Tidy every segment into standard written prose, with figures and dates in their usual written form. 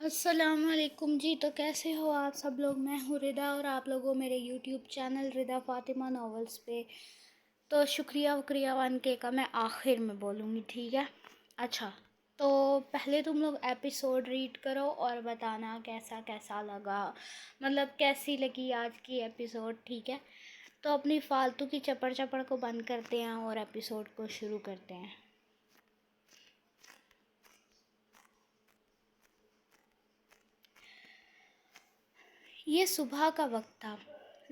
السلام علیکم جی، تو کیسے ہو آپ سب لوگ؟ میں ہوں ردا اور آپ لوگوں میرے یوٹیوب چینل ردا فاطمہ ناولز پہ تو شکریہ ون کے کا میں آخر میں بولوں گی، ٹھیک ہے؟ اچھا، تو پہلے تم لوگ ایپیسوڈ ریڈ کرو اور بتانا کیسا کیسا لگا، مطلب کیسی لگی آج کی ایپیسوڈ، ٹھیک ہے؟ تو اپنی فالتو کی چپڑ چپڑ کو بند کرتے ہیں اور ایپیسوڈ کو شروع کرتے ہیں۔ یہ صبح کا وقت تھا۔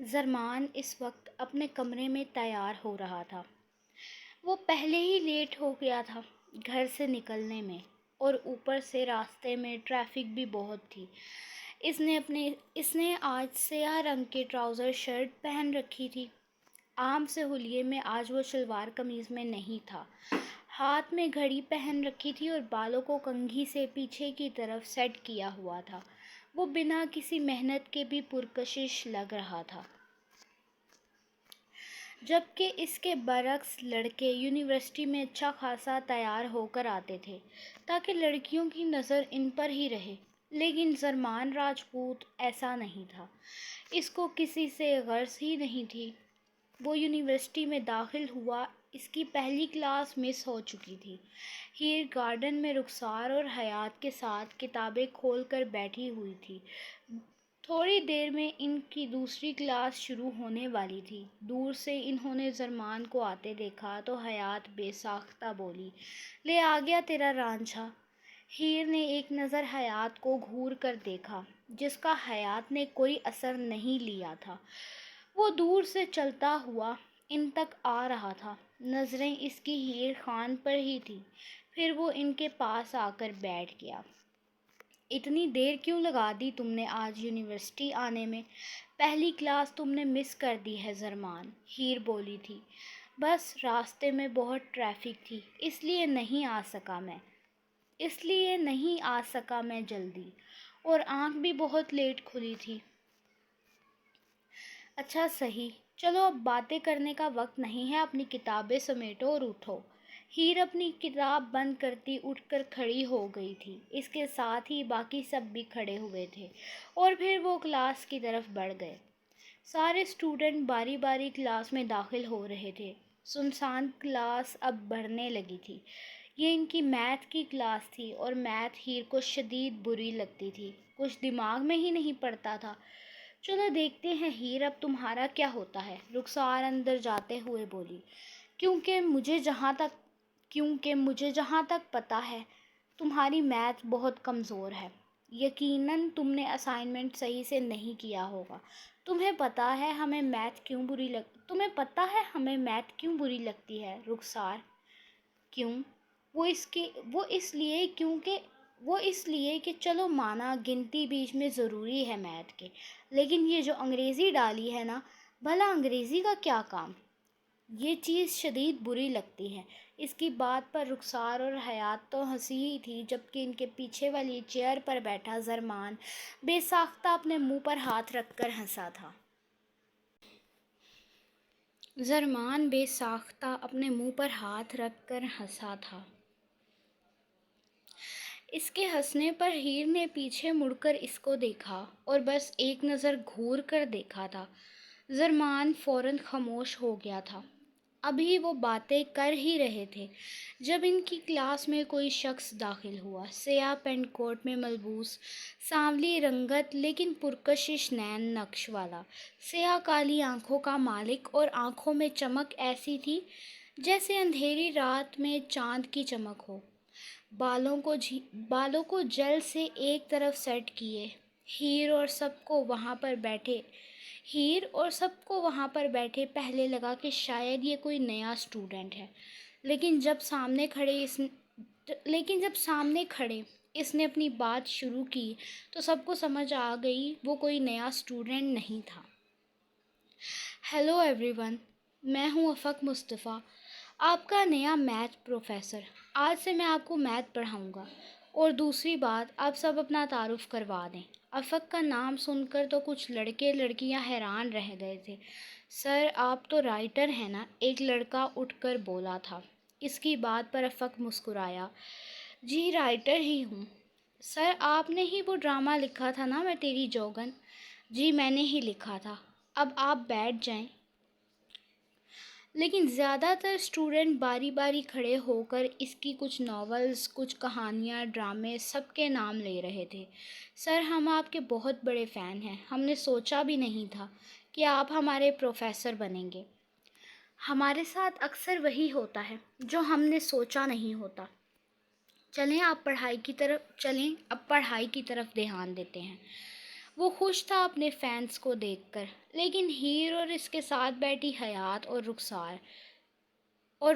زرمان اس وقت اپنے کمرے میں تیار ہو رہا تھا۔ وہ پہلے ہی لیٹ ہو گیا تھا گھر سے نکلنے میں، اور اوپر سے راستے میں ٹریفک بھی بہت تھی۔ اس نے آج سیاہ رنگ کے ٹراؤزر شرٹ پہن رکھی تھی۔ عام سے حلیے میں آج وہ شلوار قمیض میں نہیں تھا۔ ہاتھ میں گھڑی پہن رکھی تھی اور بالوں کو کنگھی سے پیچھے کی طرف سیٹ کیا ہوا تھا۔ وہ بنا کسی محنت کے بھی پرکشش لگ رہا تھا، جبکہ اس کے برعکس لڑکے یونیورسٹی میں اچھا خاصا تیار ہو کر آتے تھے تاکہ لڑکیوں کی نظر ان پر ہی رہے، لیکن زرمان راجپوت ایسا نہیں تھا۔ اس کو کسی سے غرض ہی نہیں تھی۔ وہ یونیورسٹی میں داخل ہوا، اس کی پہلی کلاس مس ہو چکی تھی۔ ہیر گارڈن میں رخسار اور حیات کے ساتھ کتابیں کھول کر بیٹھی ہوئی تھی۔ تھوڑی دیر میں ان کی دوسری کلاس شروع ہونے والی تھی۔ دور سے انہوں نے زرمان کو آتے دیکھا تو حیات بے ساختہ بولی، لے آ گیا تیرا رانجھا۔ ہیر نے ایک نظر حیات کو گھور کر دیکھا، جس کا حیات نے کوئی اثر نہیں لیا تھا۔ وہ دور سے چلتا ہوا ان تک آ رہا تھا۔ نظریں اس کی ہیر خان پر ہی تھیں۔ پھر وہ ان کے پاس آ کر بیٹھ گیا۔ اتنی دیر کیوں لگا دی تم نے آج یونیورسٹی آنے میں؟ پہلی کلاس تم نے مس کر دی ہے زرمان، ہیر بولی تھی۔ بس راستے میں بہت ٹریفک تھی، اس لیے نہیں آ سکا میں جلدی، اور آنکھ بھی بہت لیٹ کھلی تھی۔ اچھا صحیح، چلو اب باتیں کرنے کا وقت نہیں ہے، اپنی کتابیں سمیٹو اور اٹھو۔ ہیر اپنی کتاب بند کرتی اٹھ کر کھڑی ہو گئی تھی۔ اس کے ساتھ ہی باقی سب بھی کھڑے ہوئے تھے اور پھر وہ کلاس کی طرف بڑھ گئے۔ سارے اسٹوڈنٹ باری باری کلاس میں داخل ہو رہے تھے۔ سنسان کلاس اب بڑھنے لگی تھی۔ یہ ان کی میتھ کی کلاس تھی اور میتھ ہیر کو شدید بری لگتی تھی، کچھ دماغ میں ہی نہیں پڑتا تھا۔ چلو دیکھتے ہیں ہیر اب تمہارا کیا ہوتا ہے، رخسار اندر جاتے ہوئے بولی۔ کیونکہ مجھے جہاں تک پتہ ہے تمہاری میتھ بہت کمزور ہے۔ یقیناً تم نے اسائنمنٹ صحیح سے نہیں کیا ہوگا۔ تمہیں پتہ ہے ہمیں میتھ کیوں بری لگتی ہے رخسار؟ کیوں؟ وہ اس لیے کہ چلو مانا گنتی بیچ میں ضروری ہے میتھ کے، لیکن یہ جو انگریزی ڈالی ہے نا، بھلا انگریزی کا کیا کام؟ یہ چیز شدید بری لگتی ہے۔ اس کی بات پر رخسار اور حیات تو ہنسی ہی تھی، جبکہ ان کے پیچھے والی چیئر پر بیٹھا زرمان بے ساختہ اپنے منہ پر ہاتھ رکھ کر ہنسا تھا۔ اس کے ہنسنے پر ہیر نے پیچھے مڑ کر اس کو دیکھا اور بس ایک نظر گھور کر دیکھا تھا۔ زرمان فوراً خاموش ہو گیا تھا۔ ابھی وہ باتیں کر ہی رہے تھے جب ان کی کلاس میں کوئی شخص داخل ہوا۔ سیاہ پینٹ کوٹ میں ملبوس، سانولی رنگت لیکن پرکشش نین نقش والا، سیاہ کالی آنکھوں کا مالک، اور آنکھوں میں چمک ایسی تھی جیسے اندھیری رات میں چاند کی چمک ہو۔ بالوں کو جل سے ایک طرف سیٹ کیے، ہیر اور سب کو وہاں پر بیٹھے پہلے لگا کہ شاید یہ کوئی نیا اسٹوڈنٹ ہے، لیکن جب سامنے کھڑے اس نے اپنی بات شروع کی تو سب کو سمجھ آ گئی وہ کوئی نیا اسٹوڈنٹ نہیں تھا۔ ہیلو ایوری ون، میں ہوں افق مصطفیٰ، آپ کا نیا میتھ پروفیسر۔ آج سے میں آپ کو میتھ پڑھاؤں گا۔ اور دوسری بات، آپ سب اپنا تعارف کروا دیں۔ افق کا نام سن کر تو کچھ لڑکے لڑکیاں حیران رہ گئے تھے۔ سر آپ تو رائٹر ہیں نا، ایک لڑکا اٹھ کر بولا تھا۔ اس کی بات پر افق مسکرایا۔ جی رائٹر ہی ہوں سر آپ نے ہی وہ ڈرامہ لکھا تھا نا، میں تیری جوگن؟ جی میں نے ہی لکھا تھا، اب آپ بیٹھ جائیں۔ لیکن زیادہ تر اسٹوڈنٹ باری باری کھڑے ہو کر اس کی کچھ ناولز، کچھ کہانیاں، ڈرامے سب کے نام لے رہے تھے۔ سر ہم آپ کے بہت بڑے فین ہیں، ہم نے سوچا بھی نہیں تھا کہ آپ ہمارے پروفیسر بنیں گے۔ ہمارے ساتھ اکثر وہی ہوتا ہے جو ہم نے سوچا نہیں ہوتا۔ چلیں اب پڑھائی کی طرف دھیان دیتے ہیں۔ وہ خوش تھا اپنے فینس کو دیکھ کر، لیکن ہیر اور اس کے ساتھ بیٹھی حیات اور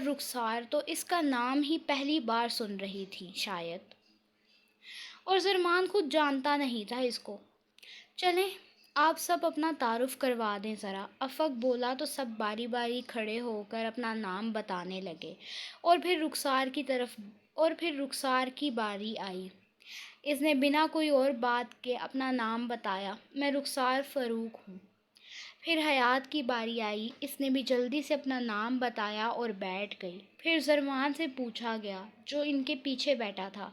رخسار تو اس کا نام ہی پہلی بار سن رہی تھی شاید، اور زرمان خود جانتا نہیں تھا اس کو۔ چلیں آپ سب اپنا تعارف کروا دیں ذرا، افق بولا تو سب باری باری کھڑے ہو کر اپنا نام بتانے لگے، اور پھر رخسار کی باری آئی۔ اس نے بنا کوئی اور بات کے اپنا نام بتایا، میں رخسار فاروق ہوں۔ پھر حیات کی باری آئی، اس نے بھی جلدی سے اپنا نام بتایا اور بیٹھ گئی۔ پھر زرمان سے پوچھا گیا جو ان کے پیچھے بیٹھا تھا،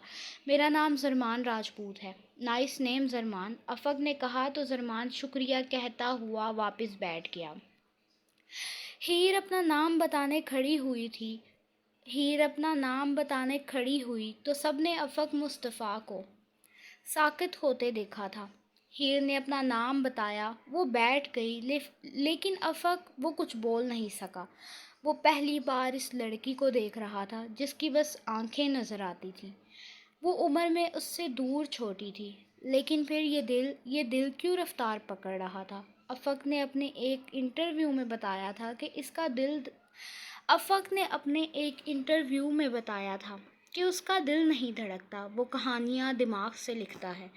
میرا نام زرمان راجپوت ہے۔ نائس نیم زرمان، افق نے کہا تو زرمان شکریہ کہتا ہوا واپس بیٹھ گیا۔ ہیر اپنا نام بتانے کھڑی ہوئی تو سب نے افق مصطفیٰ کو ساکت ہوتے دیکھا تھا۔ ہیر نے اپنا نام بتایا، وہ بیٹھ گئی، لیکن افق وہ کچھ بول نہیں سکا۔ وہ پہلی بار اس لڑکی کو دیکھ رہا تھا جس کی بس آنکھیں نظر آتی تھیں۔ وہ عمر میں اس سے دور چھوٹی تھی، لیکن پھر یہ دل کیوں رفتار پکڑ رہا تھا؟ افق نے اپنے ایک انٹرویو میں بتایا تھا کہ اس کا دل نہیں دھڑکتا، وہ کہانیاں دماغ سے لکھتا ہے۔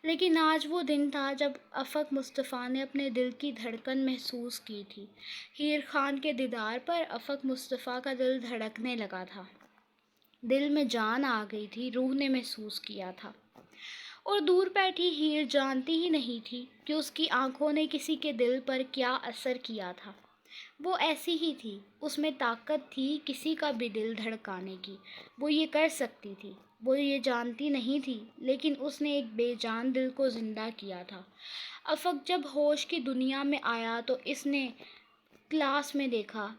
لیکن آج وہ دن تھا جب افق مصطفیٰ نے اپنے دل کی دھڑکن محسوس کی تھی۔ ہیر خان کے دیدار پر افق مصطفیٰ کا دل دھڑکنے لگا تھا، دل میں جان آ گئی تھی، روح نے محسوس کیا تھا۔ اور دور بیٹھی ہیر جانتی ہی نہیں تھی کہ اس کی آنکھوں نے کسی کے دل پر کیا اثر کیا تھا۔ وہ ایسی ہی تھی، اس میں طاقت تھی کسی کا بھی دل دھڑکانے کی، وہ یہ کر سکتی تھی۔ وہ یہ جانتی نہیں تھی، لیکن اس نے ایک بے جان دل کو زندہ کیا تھا۔ افق جب ہوش کی دنیا میں آیا تو اس نے کلاس میں دیکھا،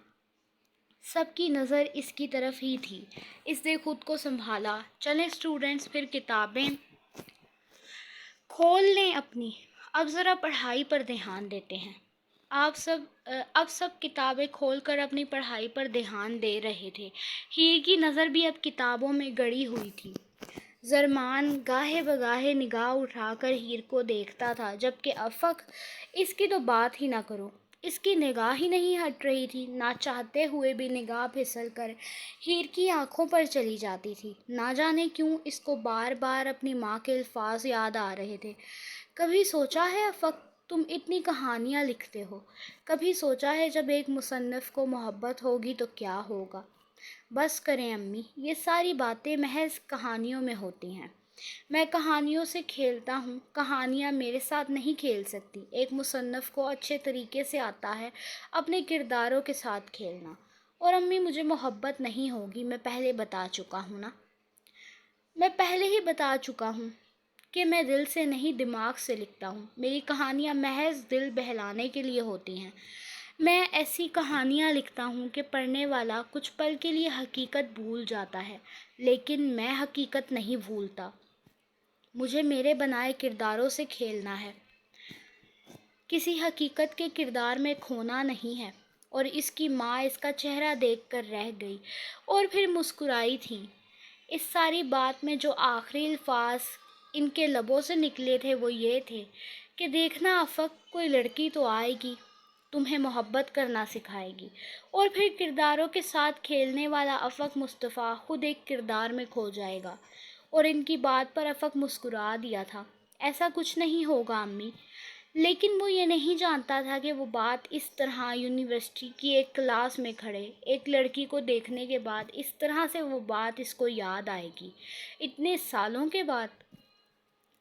سب کی نظر اس کی طرف ہی تھی۔ اس نے خود کو سنبھالا۔ چلیں اسٹوڈنٹس پھر کتابیں کھول لیں اپنی، اب ذرا پڑھائی پر دھیان دیتے ہیں۔ اب سب کتابیں کھول کر اپنی پڑھائی پر دھیان دے رہے تھے۔ ہیر کی نظر بھی اب کتابوں میں گڑی ہوئی تھی۔ زرمان گاہے بگاہے نگاہ اٹھا کر ہیر کو دیکھتا تھا، جبکہ افق، اس کی تو بات ہی نہ کرو، اس کی نگاہ ہی نہیں ہٹ رہی تھی۔ نہ چاہتے ہوئے بھی نگاہ پھسل کر ہیر کی آنکھوں پر چلی جاتی تھی۔ نہ جانے کیوں اس کو بار بار اپنی ماں کے الفاظ یاد آ رہے تھے، کبھی سوچا ہے افق تم اتنی کہانیاں لکھتے ہو، کبھی سوچا ہے جب ایک مصنف کو محبت ہوگی تو کیا ہوگا؟ بس کریں امی، یہ ساری باتیں محض کہانیوں میں ہوتی ہیں۔ میں کہانیوں سے کھیلتا ہوں، کہانیاں میرے ساتھ نہیں کھیل سکتی۔ ایک مصنف کو اچھے طریقے سے آتا ہے اپنے کرداروں کے ساتھ کھیلنا۔ اور امی مجھے محبت نہیں ہوگی، میں پہلے ہی بتا چکا ہوں کہ میں دل سے نہیں دماغ سے لکھتا ہوں۔ میری کہانیاں محض دل بہلانے کے لیے ہوتی ہیں۔ میں ایسی کہانیاں لکھتا ہوں کہ پڑھنے والا کچھ پل کے لیے حقیقت بھول جاتا ہے، لیکن میں حقیقت نہیں بھولتا۔ مجھے میرے بنائے کرداروں سے کھیلنا ہے، کسی حقیقت کے کردار میں کھونا نہیں ہے۔ اور اس کی ماں اس کا چہرہ دیکھ کر رہ گئی اور پھر مسکرائی تھی۔ اس ساری بات میں جو آخری الفاظ ان کے لبوں سے نکلے تھے وہ یہ تھے کہ دیکھنا افق، کوئی لڑکی تو آئے گی، تمہیں محبت کرنا سکھائے گی۔ اور پھر کرداروں کے ساتھ کھیلنے والا افق مصطفیٰ خود ایک کردار میں کھو جائے گا۔ اور ان کی بات پر افق مسکرا دیا تھا۔ ایسا کچھ نہیں ہوگا امی۔ لیکن وہ یہ نہیں جانتا تھا کہ وہ بات اس طرح یونیورسٹی کی ایک کلاس میں کھڑے ایک لڑکی کو دیکھنے کے بعد اس طرح سے وہ بات اس کو یاد آئے گی، اتنے سالوں کے بعد۔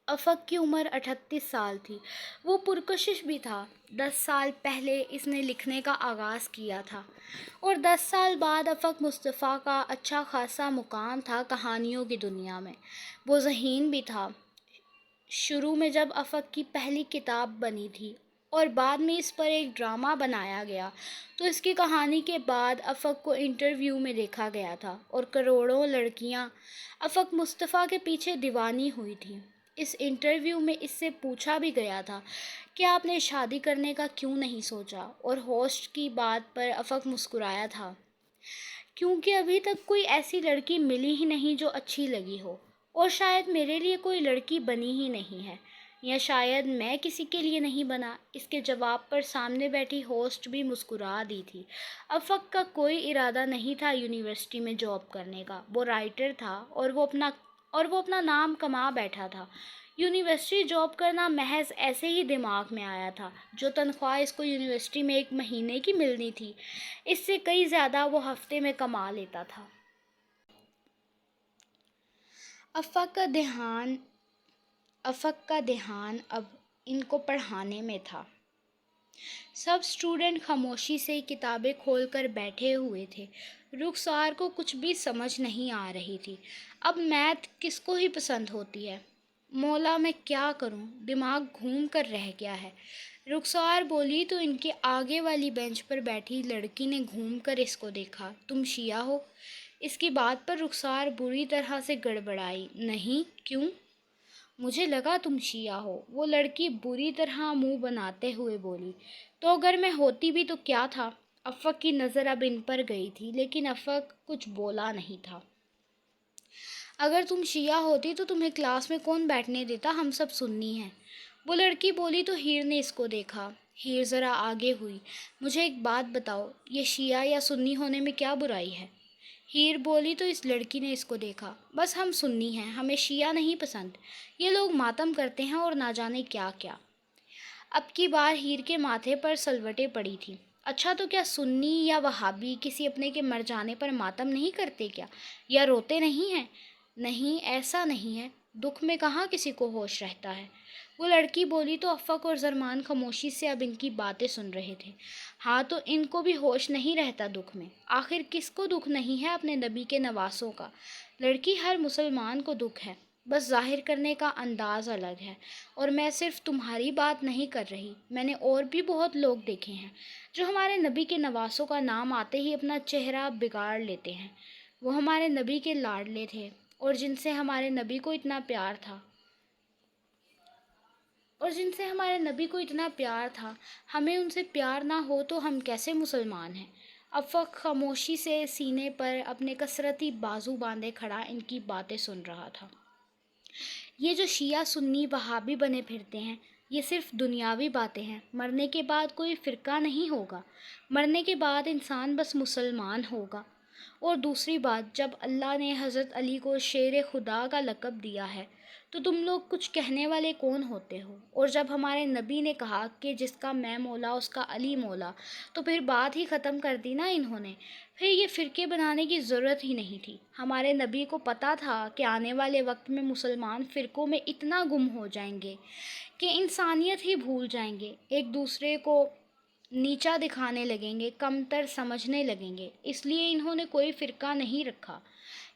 افق کی عمر 38 سال تھی۔ وہ پرکشش بھی تھا۔ 10 سال پہلے اس نے لکھنے کا آغاز کیا تھا، اور 10 سال بعد افق مصطفیٰ کا اچھا خاصا مقام تھا کہانیوں کی دنیا میں۔ وہ ذہین بھی تھا، شروع میں جب افق کی پہلی کتاب بنی تھی اور بعد میں اس پر ایک ڈرامہ بنایا گیا تو اس کی کہانی کے بعد افق کو انٹرویو میں دیکھا گیا تھا اور کروڑوں لڑکیاں افق مصطفیٰ کے پیچھے دیوانی ہوئی تھیں۔ اس انٹرویو میں اس سے پوچھا بھی گیا تھا کہ آپ نے شادی کرنے کا کیوں نہیں سوچا، اور ہوسٹ کی بات پر افق مسکرایا تھا کیونکہ ابھی تک کوئی ایسی لڑکی ملی ہی نہیں جو اچھی لگی ہو، اور شاید میرے لیے کوئی لڑکی بنی ہی نہیں ہے، یا شاید میں کسی کے لیے نہیں بنا۔ اس کے جواب پر سامنے بیٹھی ہوسٹ بھی مسکرا دی تھی۔ افق کا کوئی ارادہ نہیں تھا یونیورسٹی میں جاب کرنے کا، وہ رائٹر تھا اور وہ اپنا نام کما بیٹھا تھا۔ یونیورسٹی جاب کرنا محض ایسے ہی دماغ میں آیا تھا۔ جو تنخواہ اس کو یونیورسٹی میں ایک مہینے کی ملنی تھی، اس سے کئی زیادہ وہ ہفتے میں کما لیتا تھا۔ افق کا دھیان اب ان کو پڑھانے میں تھا۔ سب اسٹوڈنٹ خاموشی سے کتابیں کھول کر بیٹھے ہوئے تھے۔ رخسار کو کچھ بھی سمجھ نہیں آ رہی تھی۔ اب میتھ کس کو ہی پسند ہوتی ہے؟ مولا میں کیا کروں، دماغ گھوم کر رہ گیا ہے۔ رخسار بولی تو ان کے آگے والی بینچ پر بیٹھی لڑکی نے گھوم کر اس کو دیکھا۔ تم شیعہ ہو؟ اس کی بات پر رخسار بری طرح سے گڑبڑائی۔ نہیں، کیوں؟ مجھے لگا تم شیعہ ہو، وہ لڑکی بری طرح منہ بناتے ہوئے بولی۔ تو اگر میں ہوتی بھی تو کیا تھا؟ افق کی نظر اب ان پر گئی تھی، لیکن افق کچھ بولا نہیں تھا۔ اگر تم شیعہ ہوتی تو تمہیں کلاس میں کون بیٹھنے دیتا، ہم سب سنی ہیں۔ وہ لڑکی بولی تو ہیر نے اس کو دیکھا۔ ہیر ذرا آگے ہوئی۔ مجھے ایک بات بتاؤ، یہ شیعہ یا سنی ہونے میں کیا برائی ہے؟ ہیر بولی تو اس لڑکی نے اس کو دیکھا۔ بس ہم سنی ہیں، ہمیں شیعہ نہیں پسند۔ یہ لوگ ماتم کرتے ہیں اور نہ جانے کیا کیا۔ اب کی بار ہیر کے ماتھے پر سلوٹیں پڑی تھیں۔ اچھا تو کیا سنی یا وہابی کسی اپنے کے مر جانے پر ماتم نہیں کرتے کیا، یا روتے نہیں ہیں؟ نہیں، ایسا نہیں ہے، دکھ میں کہاں کسی کو ہوش رہتا ہے۔ وہ لڑکی بولی تو افق اور زرمان خاموشی سے اب ان کی باتیں سن رہے تھے۔ ہاں تو ان کو بھی ہوش نہیں رہتا دکھ میں۔ آخر کس کو دکھ نہیں ہے اپنے نبی کے نواسوں کا؟ لڑکی، ہر مسلمان کو دکھ ہے، بس ظاہر کرنے کا انداز الگ ہے۔ اور میں صرف تمہاری بات نہیں کر رہی، میں نے اور بھی بہت لوگ دیکھے ہیں جو ہمارے نبی کے نواسوں کا نام آتے ہی اپنا چہرہ بگاڑ لیتے ہیں۔ وہ ہمارے نبی کے لاڈلے تھے اور جن سے ہمارے نبی کو اتنا پیار تھا، ہمیں ان سے پیار نہ ہو تو ہم کیسے مسلمان ہیں؟ افق خاموشی سے سینے پر اپنے کثرتی بازو باندھے کھڑا ان کی باتیں سن رہا تھا۔ یہ جو شیعہ سنی وہابی بنے پھرتے ہیں، یہ صرف دنیاوی باتیں ہیں۔ مرنے کے بعد کوئی فرقہ نہیں ہوگا، مرنے کے بعد انسان بس مسلمان ہوگا۔ اور دوسری بات، جب اللہ نے حضرت علی کو شیر خدا کا لقب دیا ہے تو تم لوگ کچھ کہنے والے کون ہوتے ہو؟ اور جب ہمارے نبی نے کہا کہ جس کا میں مولا اس کا علی مولا، تو پھر بات ہی ختم کر دی نا انہوں نے۔ پھر یہ فرقے بنانے کی ضرورت ہی نہیں تھی۔ ہمارے نبی کو پتہ تھا کہ آنے والے وقت میں مسلمان فرقوں میں اتنا گم ہو جائیں گے کہ انسانیت ہی بھول جائیں گے، ایک دوسرے کو نیچا دکھانے لگیں گے، کمتر سمجھنے لگیں گے۔ اس لیے انہوں نے کوئی فرقہ نہیں رکھا۔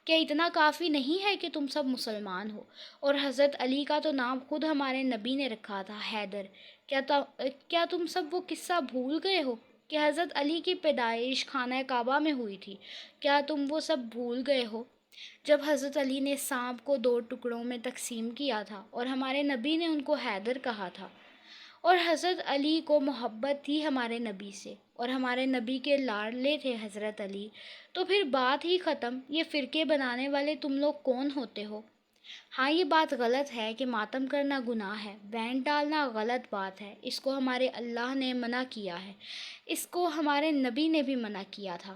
کیا اتنا کافی نہیں ہے کہ تم سب مسلمان ہو؟ اور حضرت علی کا تو نام خود ہمارے نبی نے رکھا تھا، حیدر۔ کیا تم سب وہ قصہ بھول گئے ہو کہ حضرت علی کی پیدائش خانہ کعبہ میں ہوئی تھی؟ کیا تم وہ سب بھول گئے ہو جب حضرت علی نے سانپ کو 2 ٹکڑوں میں تقسیم کیا تھا اور ہمارے نبی نے ان کو حیدر کہا تھا؟ اور حضرت علی کو محبت تھی ہمارے نبی سے، اور ہمارے نبی کے لاڈلے تھے حضرت علی۔ تو پھر بات ہی ختم۔ یہ فرقے بنانے والے تم لوگ کون ہوتے ہو؟ ہاں، یہ بات غلط ہے کہ ماتم کرنا گناہ ہے، بینڈ ڈالنا غلط بات ہے، اس کو ہمارے اللہ نے منع کیا ہے، اس کو ہمارے نبی نے بھی منع کیا تھا۔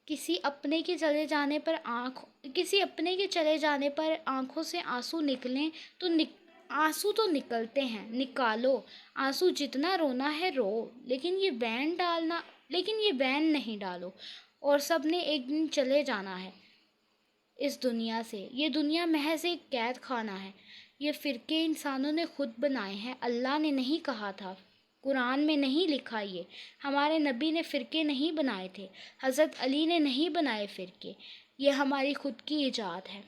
کسی اپنے کے چلے جانے پر آنکھوں سے آنسو نکلیں تو آنسو تو نکلتے ہیں، نکالو، آنسو جتنا رونا ہے رو، لیکن یہ بین نہیں ڈالو۔ اور سب نے ایک دن چلے جانا ہے اس دنیا سے۔ یہ دنیا محض ایک قید خانہ ہے۔ یہ فرقے انسانوں نے خود بنائے ہیں، اللہ نے نہیں کہا تھا، قرآن میں نہیں لکھا۔ یہ ہمارے نبی نے فرقے نہیں بنائے تھے، حضرت علی نے نہیں بنائے فرقے، یہ ہماری خود کی ایجاد ہے۔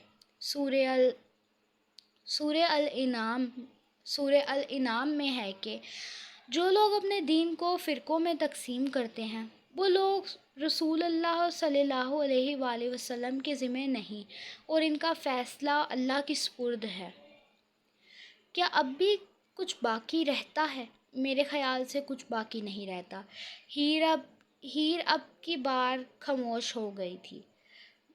سورہ الانعام میں ہے کہ جو لوگ اپنے دین کو فرقوں میں تقسیم کرتے ہیں وہ لوگ رسول اللہ صلی اللہ علیہ وآلہ وسلم کے ذمہ نہیں، اور ان کا فیصلہ اللہ کی سپرد ہے۔ کیا اب بھی کچھ باقی رہتا ہے؟ میرے خیال سے کچھ باقی نہیں رہتا۔ ہیر اب کی بار خاموش ہو گئی تھی۔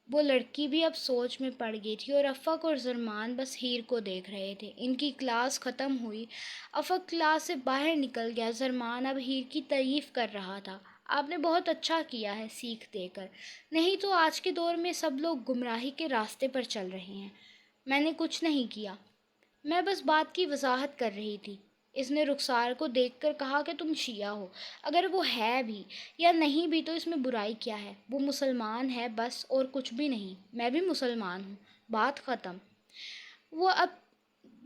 وہ لڑکی بھی اب سوچ میں پڑ گئی تھی اور افق اور زرمان بس ہیر کو دیکھ رہے تھے۔ ان کی کلاس ختم ہوئی، افق کلاس سے باہر نکل گیا، زرمان اب ہیر کی تعریف کر رہا تھا۔ آپ نے بہت اچھا کیا ہے سیکھ دے کر، نہیں تو آج کے دور میں سب لوگ گمراہی کے راستے پر چل رہے ہیں۔ میں نے کچھ نہیں کیا، میں بس بات کی وضاحت کر رہی تھی۔ اس نے رخسار کو دیکھ کر کہا کہ تم شیعہ ہو، اگر وہ ہے بھی یا نہیں بھی تو اس میں برائی کیا ہے؟ وہ مسلمان ہے بس، اور کچھ بھی نہیں۔ میں بھی مسلمان ہوں، بات ختم۔ وہ اب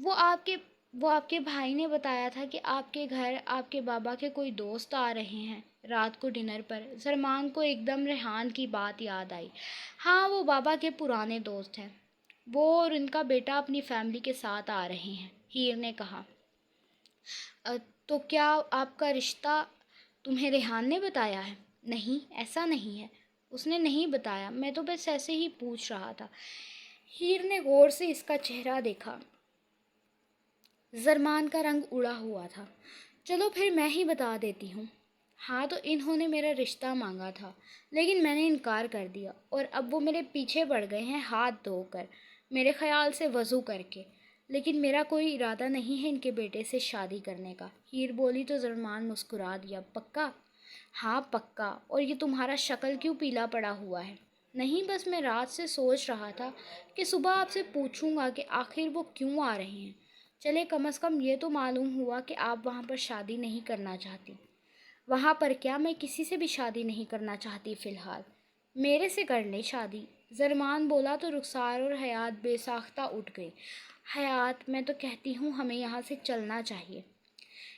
وہ آپ کے بھائی نے بتایا تھا کہ آپ کے گھر آپ کے بابا کے کوئی دوست آ رہے ہیں رات کو ڈنر پر۔ زرمان کو ایک دم ریحان کی بات یاد آئی۔ ہاں، وہ بابا کے پرانے دوست ہیں، وہ اور ان کا بیٹا اپنی فیملی کے ساتھ آ رہے ہیں، ہیر نے کہا۔ تو کیا آپ کا رشتہ تمہیں ریحان نے بتایا ہے؟ نہیں، ایسا نہیں ہے، اس نے نہیں بتایا، میں تو بس ایسے ہی پوچھ رہا تھا۔ ہیر نے غور سے اس کا چہرہ دیکھا۔ زرمان کا رنگ اڑا ہوا تھا۔ چلو پھر میں ہی بتا دیتی ہوں۔ ہاں، تو انہوں نے میرا رشتہ مانگا تھا لیکن میں نے انکار کر دیا، اور اب وہ میرے پیچھے پڑ گئے ہیں ہاتھ دھو کر، میرے خیال سے وضو کر کے۔ لیکن میرا کوئی ارادہ نہیں ہے ان کے بیٹے سے شادی کرنے کا، ہیر بولی تو زرمان مسکرا دیا۔ پکا؟ ہاں پکا۔ اور یہ تمہارا شکل کیوں پیلا پڑا ہوا ہے؟ نہیں، بس میں رات سے سوچ رہا تھا کہ صبح آپ سے پوچھوں گا کہ آخر وہ کیوں آ رہے ہیں۔ چلے کم از کم یہ تو معلوم ہوا کہ آپ وہاں پر شادی نہیں کرنا چاہتی۔ وہاں پر کیا، میں کسی سے بھی شادی نہیں کرنا چاہتی فی الحال۔ میرے سے کر لیں شادی، زرمان بولا تو رخسار اور حیات بے ساختہ اٹھ گئی۔ حیات، میں تو کہتی ہوں ہمیں یہاں سے چلنا چاہیے۔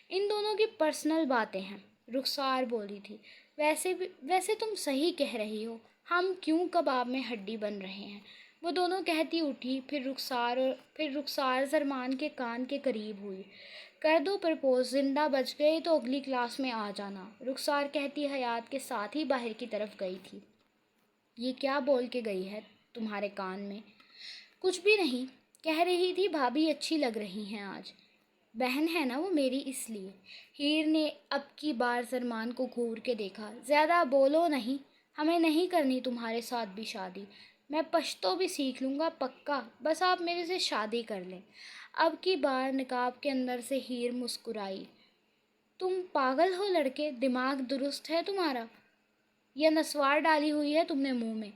ان دونوں کی پرسنل باتیں ہیں، رخسار بولی تھی۔ ویسے تم صحیح کہہ رہی ہو، ہم کیوں کباب میں ہڈی بن رہے ہیں؟ وہ دونوں کہتی اٹھی، پھر رخسار زرمان کے کان کے قریب ہوئی۔ کر دو پرپوز، زندہ بچ گئے تو اگلی کلاس میں آ جانا، رخسار کہتی حیات کے ساتھ ہی باہر کی طرف گئی تھی۔ یہ کیا بول کے گئی ہے تمہارے کان میں؟ کچھ بھی نہیں، کہہ رہی تھی بھابھی اچھی لگ رہی ہیں آج۔ بہن ہے نا وہ میری، اس لیے۔ ہیر نے اب کی بار زرمان کو گھور کے دیکھا۔ زیادہ بولو نہیں، ہمیں نہیں کرنی تمہارے ساتھ بھی شادی۔ میں پشتو بھی سیکھ لوں گا، پکا، بس آپ میرے سے شادی کر لیں۔ اب کی بار نقاب کے اندر سے ہیر مسکرائی۔ تم پاگل ہو لڑکے، دماغ درست ہے تمہارا یا نسوار ڈالی ہوئی ہے تم نے منہ میں؟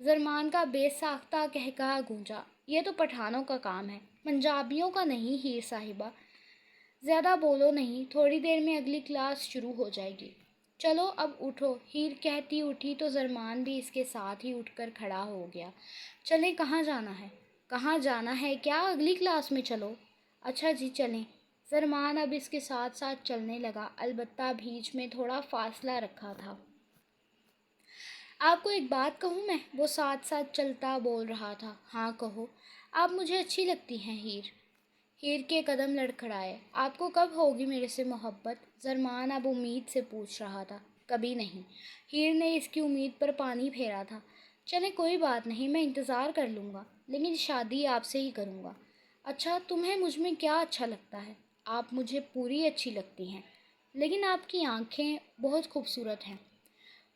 زرمان کا بے ساختہ قہقہا گونجا۔ یہ تو پٹھانوں کا کام ہے، پنجابیوں کا نہیں ہیر صاحبہ۔ زیادہ بولو نہیں، تھوڑی دیر میں اگلی کلاس شروع ہو جائے گی۔ چلو اب اٹھو، ہیر کہتی اٹھی تو زرمان بھی اس کے ساتھ ہی اٹھ کر کھڑا ہو گیا۔ چلیں، کہاں جانا ہے؟ کہاں جانا ہے کیا، اگلی کلاس میں چلو۔ اچھا جی چلیں۔ زرمان اب اس کے ساتھ ساتھ چلنے لگا، البتہ بیچ میں تھوڑا فاصلہ رکھا تھا۔ آپ کو ایک بات کہوں میں؟ وہ ساتھ ساتھ چلتا بول رہا تھا۔ ہاں کہو۔ آپ مجھے اچھی لگتی ہیں ہیر کے قدم لڑکھڑائے۔ آپ کو کب ہوگی میرے سے محبت؟ زرمان اب امید سے پوچھ رہا تھا۔ کبھی نہیں، ہیر نے اس کی امید پر پانی پھیرا تھا۔ چلیں کوئی بات نہیں، میں انتظار کر لوں گا، لیکن شادی آپ سے ہی کروں گا۔ اچھا، تمہیں مجھ میں کیا اچھا لگتا ہے؟ آپ مجھے پوری اچھی لگتی ہیں، لیکن آپ کی آنکھیں بہت خوبصورت ہیں۔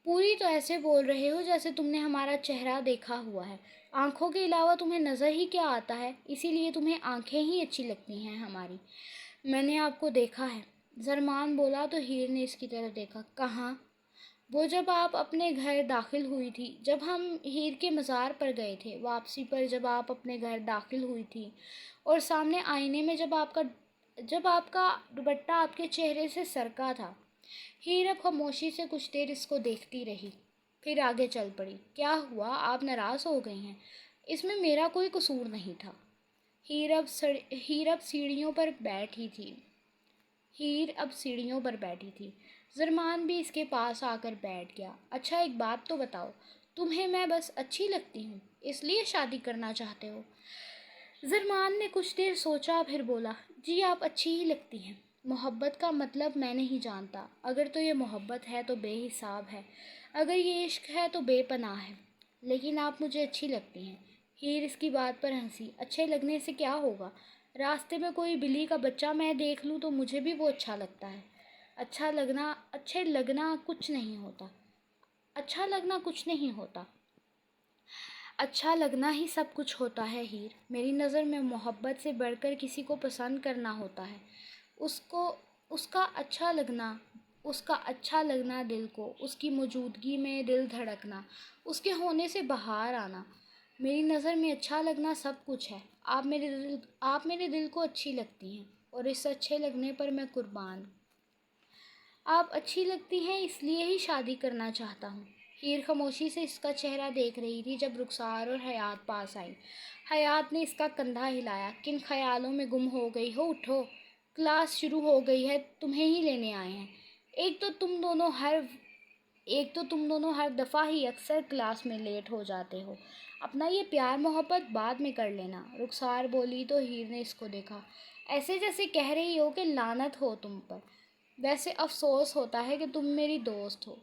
پوری تو ایسے بول رہے ہو جیسے تم نے ہمارا چہرہ دیکھا ہوا ہے۔ آنکھوں کے علاوہ تمہیں نظر ہی کیا آتا ہے، اسی لیے تمہیں آنکھیں ہی اچھی لگتی ہیں ہماری۔ میں نے آپ کو دیکھا ہے، زرمان بولا تو ہیر نے اس کی طرف دیکھا۔ کہاں؟ وہ جب آپ اپنے گھر داخل ہوئی تھی، جب ہم ہیر کے مزار پر گئے تھے، واپسی پر جب آپ اپنے گھر داخل ہوئی تھی، اور سامنے آئینے میں جب آپ کا دوپٹہ آپ کے چہرے سے سرکا تھا۔ ہیر اب خاموشی سے کچھ دیر اس کو دیکھتی رہی، پھر آگے چل پڑی۔ کیا ہوا، آپ ناراض ہو گئی ہیں؟ اس میں میرا کوئی قصور نہیں تھا۔ ہیر اب سیڑھیوں پر بیٹھی تھی۔ زرمان بھی اس کے پاس آ کر بیٹھ گیا۔ اچھا ایک بات تو بتاؤ، تمہیں میں بس اچھی لگتی ہوں، اس لیے شادی کرنا چاہتے ہو؟ زرمان نے کچھ دیر سوچا، پھر بولا، جی آپ اچھی ہی لگتی ہیں۔ محبت کا مطلب میں نہیں جانتا، اگر تو یہ محبت ہے تو بے حساب ہے، اگر یہ عشق ہے تو بے پناہ ہے، لیکن آپ مجھے اچھی لگتی ہیں۔ ہیر اس کی بات پر ہنسی۔ اچھے لگنے سے کیا ہوگا؟ راستے میں کوئی بلی کا بچہ میں دیکھ لوں تو مجھے بھی وہ اچھا لگتا ہے۔ اچھے لگنا کچھ نہیں ہوتا۔ اچھا لگنا کچھ نہیں ہوتا۔ اچھا لگنا ہی سب کچھ ہوتا ہے ہیر۔ میری نظر میں محبت سے بڑھ کر کسی کو پسند کرنا ہوتا ہے۔ اس کا اچھا لگنا دل کو، اس کی موجودگی میں دل دھڑکنا، اس کے ہونے سے بہار آنا۔ میری نظر میں اچھا لگنا سب کچھ ہے۔ آپ میرے دل کو اچھی لگتی ہیں، اور اس اچھے لگنے پر میں قربان۔ آپ اچھی لگتی ہیں، اس لیے ہی شادی کرنا چاہتا ہوں۔ ہیر خاموشی سے اس کا چہرہ دیکھ رہی تھی جب رخسار اور حیات پاس آئی۔ حیات نے اس کا کندھا ہلایا۔ کن خیالوں میں گم ہو گئی ہو؟ اٹھو، کلاس شروع ہو گئی ہے، تمہیں ہی لینے آئے ہیں۔ ایک تو تم دونوں ہر دفعہ ہی اکثر کلاس میں لیٹ ہو جاتے ہو۔ اپنا یہ پیار محبت بعد میں کر لینا، رخسار بولی تو ہیر نے اس کو دیکھا۔ ایسے جیسے کہہ رہی ہو کہ لعنت ہو تم پر۔ ویسے افسوس ہوتا ہے کہ تم میری دوست ہو۔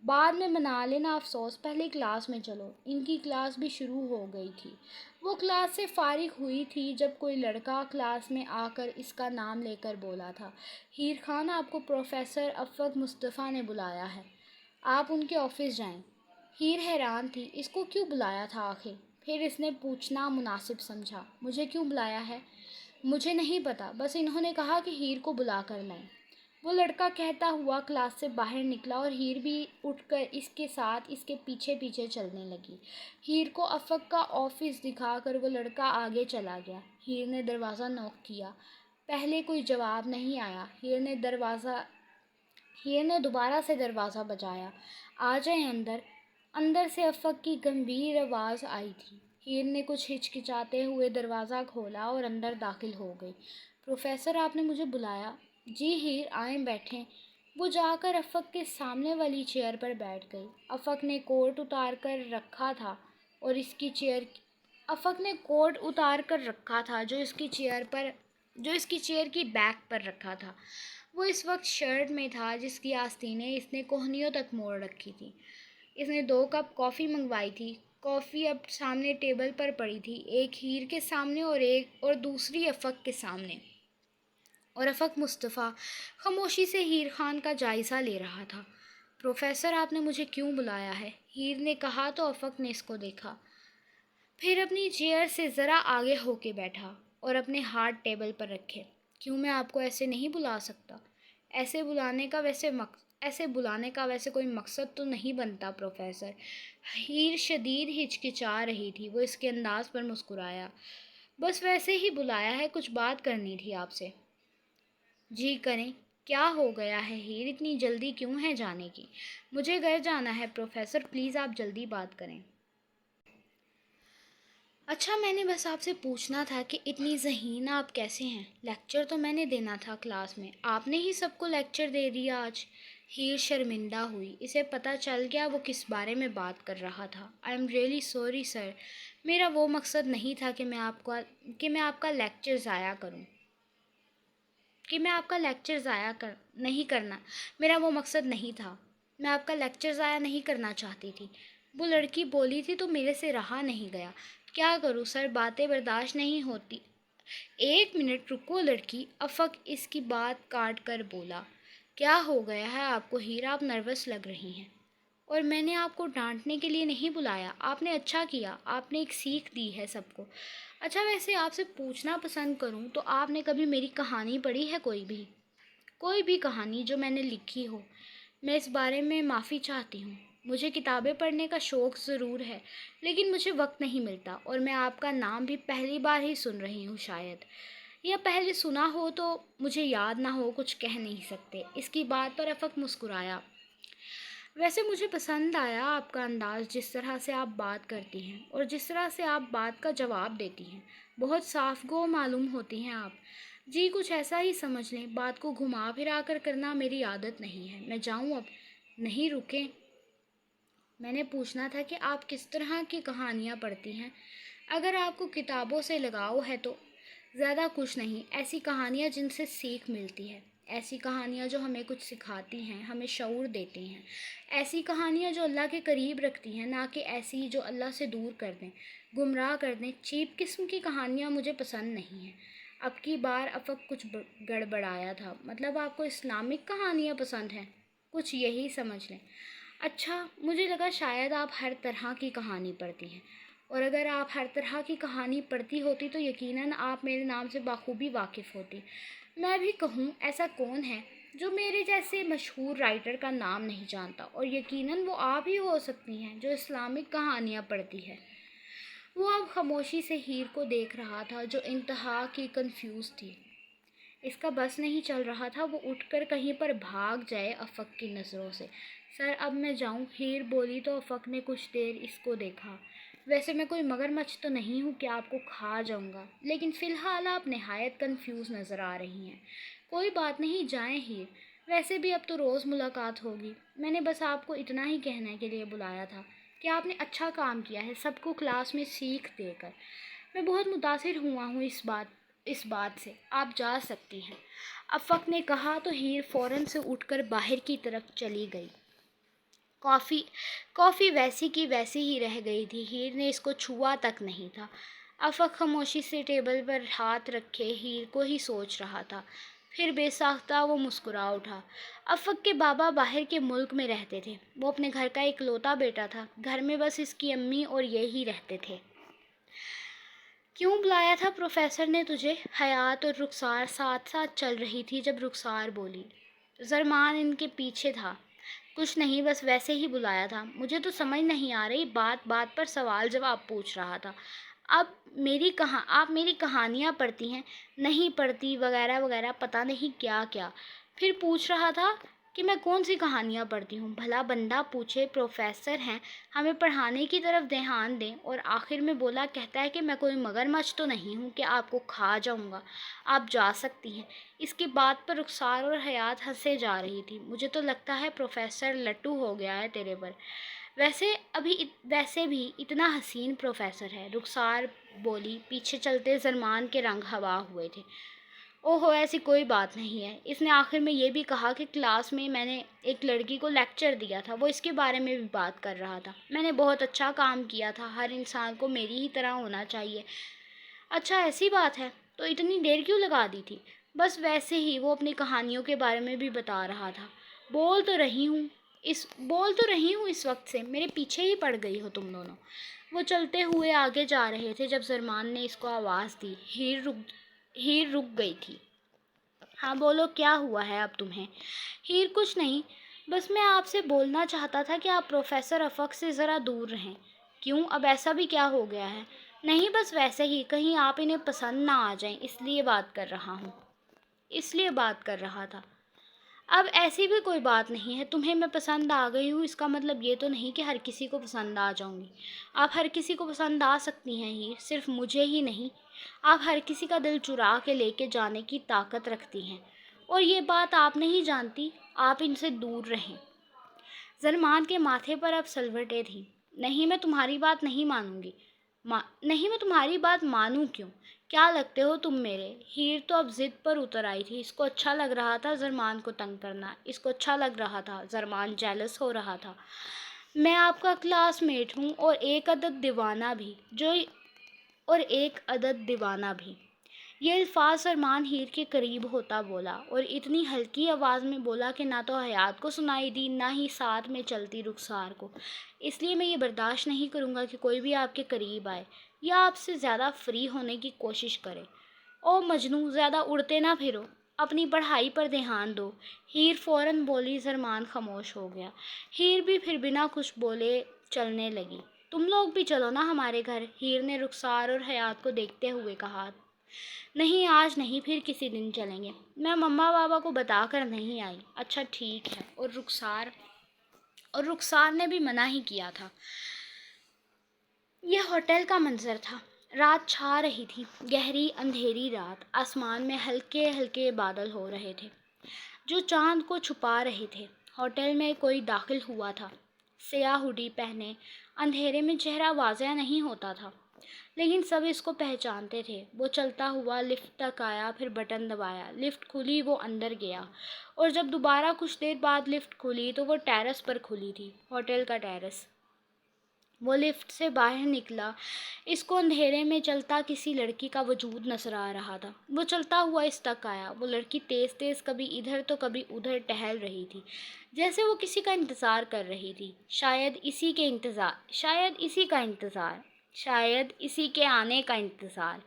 بعد میں منا لینا افسوس، پہلے کلاس میں چلو۔ ان کی کلاس بھی شروع ہو گئی تھی۔ وہ کلاس سے فارغ ہوئی تھی جب کوئی لڑکا کلاس میں آ کر اس کا نام لے کر بولا تھا، ہیر خان، آپ کو پروفیسر افق مصطفیٰ نے بلایا ہے، آپ ان کے آفس جائیں۔ ہیر حیران تھی، اس کو کیوں بلایا تھا آخر؟ پھر اس نے پوچھنا مناسب سمجھا، مجھے کیوں بلایا ہے؟ مجھے نہیں پتا، بس انہوں نے کہا کہ ہیر کو بلا کر لائیں۔ وہ لڑکا کہتا ہوا کلاس سے باہر نکلا اور ہیر بھی اٹھ کر اس کے ساتھ اس کے پیچھے پیچھے چلنے لگی۔ ہیر کو افق کا آفس دکھا کر وہ لڑکا آگے چلا گیا۔ ہیر نے دروازہ نوک کیا، پہلے کوئی جواب نہیں آیا۔ ہیر نے دوبارہ سے دروازہ بجایا، آ جائیں اندر۔ اندر سے افق کی گمبھیر آواز آئی تھی۔ ہیر نے کچھ ہچکچاتے ہوئے دروازہ کھولا اور اندر داخل ہو گئی۔ پروفیسر، آپ نے مجھے بلایا؟ جی ہیر، آئیں بیٹھیں۔ وہ جا کر افق کے سامنے والی چیئر پر بیٹھ گئی۔ افق نے کوٹ اتار کر رکھا تھا جو اس کی چیئر کی بیک پر رکھا تھا۔ وہ اس وقت شرٹ میں تھا جس کی آستینیں اس نے کوہنیوں تک موڑ رکھی تھی۔ اس نے 2 کپ کافی منگوائی تھی۔ کافی اب سامنے ٹیبل پر پڑی تھی، ایک ہیر کے سامنے اور دوسری افق کے سامنے، اور افق مصطفیٰ خاموشی سے ہیر خان کا جائزہ لے رہا تھا۔ پروفیسر، آپ نے مجھے کیوں بلایا ہے؟ ہیر نے کہا تو افق نے اس کو دیکھا، پھر اپنی چیئر سے ذرا آگے ہو کے بیٹھا اور اپنے ہاتھ ٹیبل پر رکھے۔ کیوں میں آپ کو ایسے نہیں بلا سکتا؟ ایسے بلانے کا ویسے کوئی مقصد تو نہیں بنتا پروفیسر۔ ہیر شدید ہچکچا رہی تھی، وہ اس کے انداز پر مسکرایا۔ بس ویسے ہی بلایا ہے، کچھ بات کرنی تھی آپ سے۔ جی کریں، کیا ہو گیا ہے ہیر، اتنی جلدی کیوں ہے جانے کی؟ مجھے گھر جانا ہے پروفیسر، پلیز آپ جلدی بات کریں۔ اچھا، میں نے بس آپ سے پوچھنا تھا کہ اتنی ذہین آپ کیسے ہیں؟ لیکچر تو میں نے دینا تھا کلاس میں، آپ نے ہی سب کو لیکچر دے دیا آج۔ ہیر شرمندہ ہوئی، اسے پتہ چل گیا وہ کس بارے میں بات کر رہا تھا۔ I am really sorry sir, میرا وہ مقصد نہیں تھا کہ میں آپ کا لیکچر ضائع کروں۔ نہیں کرنا، میرا وہ مقصد نہیں تھا، میں آپ کا لیکچر ضائع نہیں کرنا چاہتی تھی۔ وہ لڑکی بولی تھی تو میرے سے رہا نہیں گیا۔ کیا کروں سر، باتیں برداشت نہیں ہوتی۔ 1 منٹ رکو لڑکی، افق اس کی بات کاٹ کر بولا۔ کیا ہو گیا ہے آپ کو ہیر، آپ نروس لگ رہی ہیں۔ اور میں نے آپ کو ڈانٹنے کے لیے نہیں بلایا، آپ نے اچھا کیا، آپ نے ایک سیکھ دی ہے سب کو۔ اچھا، ویسے آپ سے پوچھنا پسند کروں تو آپ نے کبھی میری کہانی پڑھی ہے؟ کوئی بھی کہانی جو میں نے لکھی ہو؟ میں اس بارے میں معافی چاہتی ہوں۔ مجھے کتابیں پڑھنے کا شوق ضرور ہے، لیکن مجھے وقت نہیں ملتا، اور میں آپ کا نام بھی پہلی بار ہی سن رہی ہوں شاید، یا پہلے سنا ہو تو مجھے یاد نہ ہو، کچھ کہہ نہیں سکتے۔ اس کی بات پر افق مسکرایا۔ ویسے مجھے پسند آیا آپ کا انداز، جس طرح سے آپ بات کرتی ہیں اور جس طرح سے آپ بات کا جواب دیتی ہیں، بہت صاف گو معلوم ہوتی ہیں آپ۔ جی کچھ ایسا ہی سمجھ لیں، بات کو گھما پھرا کر کرنا میری عادت نہیں ہے۔ میں جاؤں اب؟ نہیں، رکیں، میں نے پوچھنا تھا کہ آپ کس طرح کی کہانیاں پڑھتی ہیں؟ اگر آپ کو کتابوں سے لگاؤ ہے تو زیادہ کچھ نہیں، ایسی کہانیاں جن سے سیکھ ملتی ہے، ایسی کہانیاں جو ہمیں کچھ سکھاتی ہیں، ہمیں شعور دیتی ہیں، ایسی کہانیاں جو اللہ کے قریب رکھتی ہیں، نہ کہ ایسی جو اللہ سے دور کر دیں، گمراہ کر دیں۔ چیپ قسم کی کہانیاں مجھے پسند نہیں ہیں۔ اب کی بار افق کچھ گڑبڑایا تھا۔ مطلب آپ کو اسلامک کہانیاں پسند ہیں؟ کچھ یہی سمجھ لیں۔ اچھا، مجھے لگا شاید آپ ہر طرح کی کہانی پڑھتی ہیں، اور اگر آپ ہر طرح کی کہانی پڑھتی ہوتی تو یقیناً آپ میرے نام سے بخوبی واقف ہوتی۔ میں بھی کہوں، ایسا کون ہے جو میرے جیسے مشہور رائٹر کا نام نہیں جانتا، اور یقیناً وہ آپ ہی ہو سکتی ہیں جو اسلامک کہانیاں پڑھتی ہے۔ وہ اب خاموشی سے ہیر کو دیکھ رہا تھا جو انتہا کی کنفیوز تھی۔ اس کا بس نہیں چل رہا تھا وہ اٹھ کر کہیں پر بھاگ جائے افق کی نظروں سے۔ سر، اب میں جاؤں؟ ہیر بولی تو افق نے کچھ دیر اس کو دیکھا۔ ویسے میں کوئی مگر مچھ تو نہیں ہوں کہ آپ کو کھا جاؤں گا، لیکن فی الحال آپ نہایت کنفیوز نظر آ رہی ہیں۔ کوئی بات نہیں، جائیں ہیر، ویسے بھی اب تو روز ملاقات ہوگی۔ میں نے بس آپ کو اتنا ہی کہنے کے لیے بلایا تھا کہ آپ نے اچھا کام کیا ہے سب کو کلاس میں سیکھ دے کر۔ میں بہت متاثر ہوا ہوں اس بات سے۔ آپ جا سکتی ہیں، افق نے کہا تو ہیر فوراً سے اٹھ کر باہر کی طرف چلی گئی۔ کافی ویسی کی ویسی ہی رہ گئی تھی، ہیر نے اس کو چھوا تک نہیں تھا۔ افق خاموشی سے ٹیبل پر ہاتھ رکھے ہیر کو ہی سوچ رہا تھا، پھر بے ساختہ وہ مسکرا اٹھا۔ افق کے بابا باہر کے ملک میں رہتے تھے، وہ اپنے گھر کا اکلوتا بیٹا تھا، گھر میں بس اس کی امی اور یہی رہتے تھے۔ کیوں بلایا تھا پروفیسر نے تجھے؟ حیات اور رخسار ساتھ ساتھ چل رہی تھی جب رخسار بولی۔ زرمان ان کے پیچھے تھا۔ کچھ نہیں، بس ویسے ہی بلایا تھا۔ مجھے تو سمجھ نہیں آ رہی، بات بات پر سوال جواب پوچھ رہا تھا۔ آپ میری کہانیاں پڑھتی ہیں؟ نہیں پڑھتی وغیرہ وغیرہ، پتہ نہیں کیا کیا۔ پھر پوچھ رہا تھا کہ میں کون سی کہانیاں پڑھتی ہوں؟ بھلا بندہ پوچھے، پروفیسر ہیں، ہمیں پڑھانے کی طرف دھیان دیں، اور آخر میں بولا کہتا ہے کہ میں کوئی مگر مچھ تو نہیں ہوں کہ آپ کو کھا جاؤں گا۔ آپ جا سکتی ہیں۔ اس کی بات پر رخسار اور حیات ہنسے جا رہی تھی۔ مجھے تو لگتا ہے پروفیسر لٹو ہو گیا ہے تیرے پر۔ ویسے بھی اتنا حسین پروفیسر ہے، رخسار بولی۔ پیچھے چلتے زرمان کے رنگ ہوا ہوئے تھے۔ اوہو، ایسی کوئی بات نہیں ہے۔ اس نے آخر میں یہ بھی کہا کہ کلاس میں نے ایک لڑکی کو لیکچر دیا تھا، وہ اس کے بارے میں بھی بات کر رہا تھا۔ میں نے بہت اچھا کام کیا تھا، ہر انسان کو میری ہی طرح ہونا چاہیے۔ اچھا، ایسی بات ہے؟ تو اتنی دیر کیوں لگا دی تھی؟ بس ویسے ہی، وہ اپنی کہانیوں کے بارے میں بھی بتا رہا تھا۔ بول تو رہی ہوں اس وقت سے، میرے پیچھے ہی پڑ گئی ہو تم دونوں۔ وہ چلتے ہوئے آگے جا رہے تھے جب زرمان نے اس کو آواز دی۔ ہیر رک گئی تھی۔ ہاں بولو، کیا ہوا ہے اب تمہیں؟ ہیر کچھ نہیں، بس میں آپ سے بولنا چاہتا تھا کہ آپ پروفیسر افق سے ذرا دور رہیں۔ کیوں، اب ایسا بھی کیا ہو گیا ہے؟ نہیں، بس ویسے ہی، کہیں آپ انہیں پسند نہ آ جائیں، اس لیے بات کر رہا تھا۔ اب ایسی بھی کوئی بات نہیں ہے، تمہیں میں پسند آ گئی ہوں، اس کا مطلب یہ تو نہیں کہ ہر کسی کو پسند آ جاؤں گی۔ آپ ہر کسی کو پسند آ سکتی ہیں ہیر، صرف مجھے ہی نہیں۔ آپ ہر کسی کا دل چرا کے لے کے جانے کی طاقت رکھتی ہیں، اور یہ بات آپ نہیں جانتی۔ آپ ان سے دور رہیں۔ زرمان کے ماتھے پر اب سلوٹیں تھیں۔ نہیں، میں تمہاری بات نہیں مانوں گی۔ نہیں، میں تمہاری بات مانوں کیوں؟ کیا لگتے ہو تم میرے؟ ہیر تو اب ضد پر اتر آئی تھی۔ اس کو اچھا لگ رہا تھا زرمان کو تنگ کرنا، اس کو اچھا لگ رہا تھا، زرمان جیلس ہو رہا تھا۔ میں آپ کا کلاس میٹ ہوں، اور ایک عدد دیوانہ بھی۔ یہ الفاظ زرمان ہیر کے قریب ہوتا بولا، اور اتنی ہلکی آواز میں بولا کہ نہ تو حیات کو سنائی دی، نہ ہی ساتھ میں چلتی رخسار کو۔ اس لیے میں یہ برداشت نہیں کروں گا کہ کوئی بھی آپ کے قریب آئے یا آپ سے زیادہ فری ہونے کی کوشش کرے۔ او مجنوں، زیادہ اڑتے نہ پھرو، اپنی پڑھائی پر دھیان دو۔ ہیر فوراً بولی۔ زرمان خاموش ہو گیا۔ ہیر بھی پھر بنا کچھ بولے چلنے لگی۔ تم لوگ بھی چلو نا ہمارے گھر، ہیر نے رخسار اور حیات کو دیکھتے ہوئے کہا۔ نہیں، آج نہیں، پھر کسی دن چلیں گے۔ میں مما بابا کو بتا کر نہیں آئی۔ اچھا ٹھیک ہے۔ اور رخسار نے بھی منع ہی کیا تھا۔ یہ ہوٹل کا منظر تھا۔ رات چھا رہی تھی، گہری اندھیری رات۔ آسمان میں ہلکے ہلکے بادل ہو رہے تھے جو چاند کو چھپا رہے تھے۔ ہوٹل میں کوئی داخل ہوا تھا، سیاہ ہوڈی پہنے۔ اندھیرے میں چہرہ واضح نہیں ہوتا تھا۔ لیکن سب اس کو پہچانتے تھے۔ وہ چلتا ہوا لفٹ تک آیا، پھر بٹن دبایا، لفٹ کھلی، وہ اندر گیا، اور جب دوبارہ کچھ دیر بعد لفٹ کھلی تو وہ ٹیرس پر کھلی تھی، ہوٹل کا ٹیرس۔ وہ لفٹ سے باہر نکلا، اس کو اندھیرے میں چلتا کسی لڑکی کا وجود نظر آ رہا تھا۔ وہ چلتا ہوا اس تک آیا، وہ لڑکی تیز تیز کبھی ادھر تو کبھی ادھر ٹہل رہی تھی، جیسے وہ کسی کا انتظار کر رہی تھی، شاید اسی کے آنے کا انتظار۔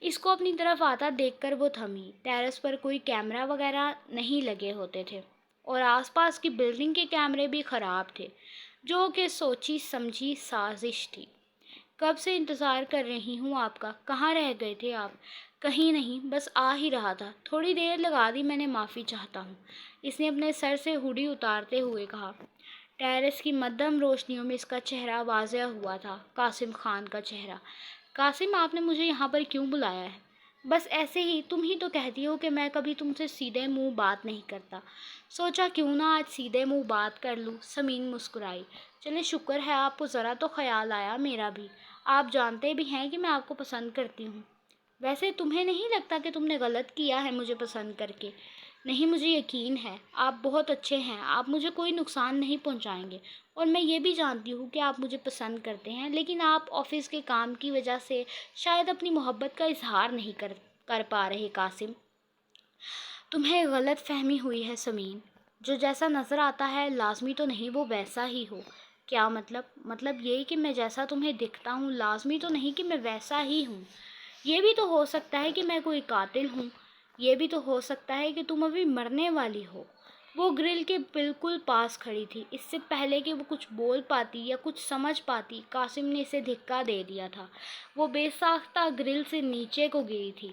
اس کو اپنی طرف آتا دیکھ کر وہ تھمی۔ ٹیرس پر کوئی کیمرہ وغیرہ نہیں لگے ہوتے تھے، اور آس پاس کی بلڈنگ کے کیمرے بھی خراب تھے، جو کہ سوچی سمجھی سازش تھی۔ کب سے انتظار کر رہی ہوں آپ کا، کہاں رہ گئے تھے آپ؟ کہیں نہیں، بس آ ہی رہا تھا، تھوڑی دیر لگا دی میں نے، معافی چاہتا ہوں، اس نے اپنے سر سے ہوڈی اتارتے ہوئے کہا۔ ٹیرس کی مدھم روشنیوں میں اس کا چہرہ واضح ہوا تھا، قاسم خان کا چہرہ۔ قاسم، آپ نے مجھے یہاں پر کیوں بلایا ہے؟ بس ایسے ہی، تم ہی تو کہتی ہو کہ میں کبھی تم سے سیدھے منہ بات نہیں کرتا، سوچا کیوں نہ آج سیدھے منہ بات کر لوں۔ سمین مسکرائی۔ چلے، شکر ہے آپ کو ذرا تو خیال آیا، میرا بھی۔ آپ جانتے بھی ہیں کہ میں آپ کو پسند کرتی ہوں۔ ویسے تمہیں نہیں لگتا کہ تم نے غلط کیا ہے مجھے پسند کر کے؟ نہیں، مجھے یقین ہے آپ بہت اچھے ہیں، آپ مجھے کوئی نقصان نہیں پہنچائیں گے، اور میں یہ بھی جانتی ہوں کہ آپ مجھے پسند کرتے ہیں، لیکن آپ آفس کے کام کی وجہ سے شاید اپنی محبت کا اظہار نہیں کر پا رہے۔ قاسم، تمہیں غلط فہمی ہوئی ہے سمین، جو جیسا نظر آتا ہے لازمی تو نہیں وہ ویسا ہی ہو۔ کیا مطلب؟ مطلب یہ کہ میں جیسا تمہیں دکھتا ہوں لازمی تو نہیں کہ میں ویسا ہی ہوں۔ یہ بھی تو ہو سکتا ہے کہ میں کوئی قاتل ہوں، یہ بھی تو ہو سکتا ہے کہ تم ابھی مرنے والی ہو۔ وہ گرل کے بالکل پاس کھڑی تھی۔ اس سے پہلے کہ وہ کچھ بول پاتی یا کچھ سمجھ پاتی، قاسم نے اسے دھکا دے دیا تھا۔ وہ بے ساختہ گرل سے نیچے کو گری تھی۔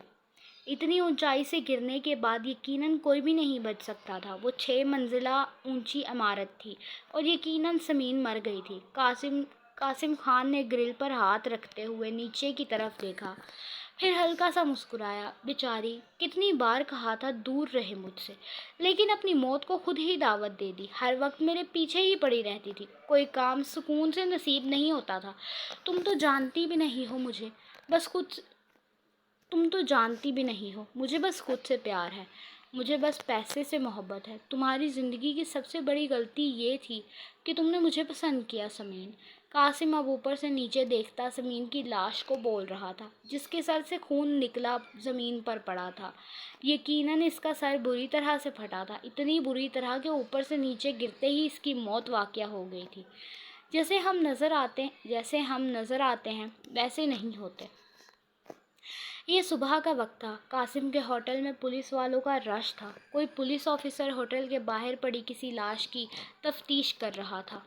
اتنی اونچائی سے گرنے کے بعد یقیناً کوئی بھی نہیں بچ سکتا تھا۔ وہ 6 منزلہ اونچی عمارت تھی، اور یقیناً سمین مر گئی تھی۔ قاسم خان نے گرل پر ہاتھ رکھتے ہوئے نیچے کی طرف دیکھا، پھر ہلکا سا مسکرایا۔ بیچاری، کتنی بار کہا تھا دور رہے مجھ سے، لیکن اپنی موت کو خود ہی دعوت دے دی، ہر وقت میرے پیچھے ہی پڑی رہتی تھی، کوئی کام سکون سے نصیب نہیں ہوتا تھا۔ تم تو جانتی بھی نہیں ہو مجھے بس خود سے پیار ہے، مجھے بس پیسے سے محبت ہے۔ تمہاری زندگی کی سب سے بڑی غلطی یہ تھی کہ تم نے مجھے پسند کیا سمین۔ قاسم اب اوپر سے نیچے دیکھتا سمین کی لاش کو بول رہا تھا، جس کے سر سے خون نکلا زمین پر پڑا تھا۔ یقیناً اس کا سر بری طرح سے پھٹا تھا، اتنی بری طرح کہ اوپر سے نیچے گرتے ہی اس کی موت واقع ہو گئی تھی۔ جیسے ہم نظر آتے ہیں ویسے نہیں ہوتے۔ یہ صبح کا وقت تھا۔ قاسم کے ہوٹل میں پولیس والوں کا رش تھا۔ کوئی پولیس آفیسر ہوٹل کے باہر پڑی کسی لاش کی تفتیش کر رہا تھا۔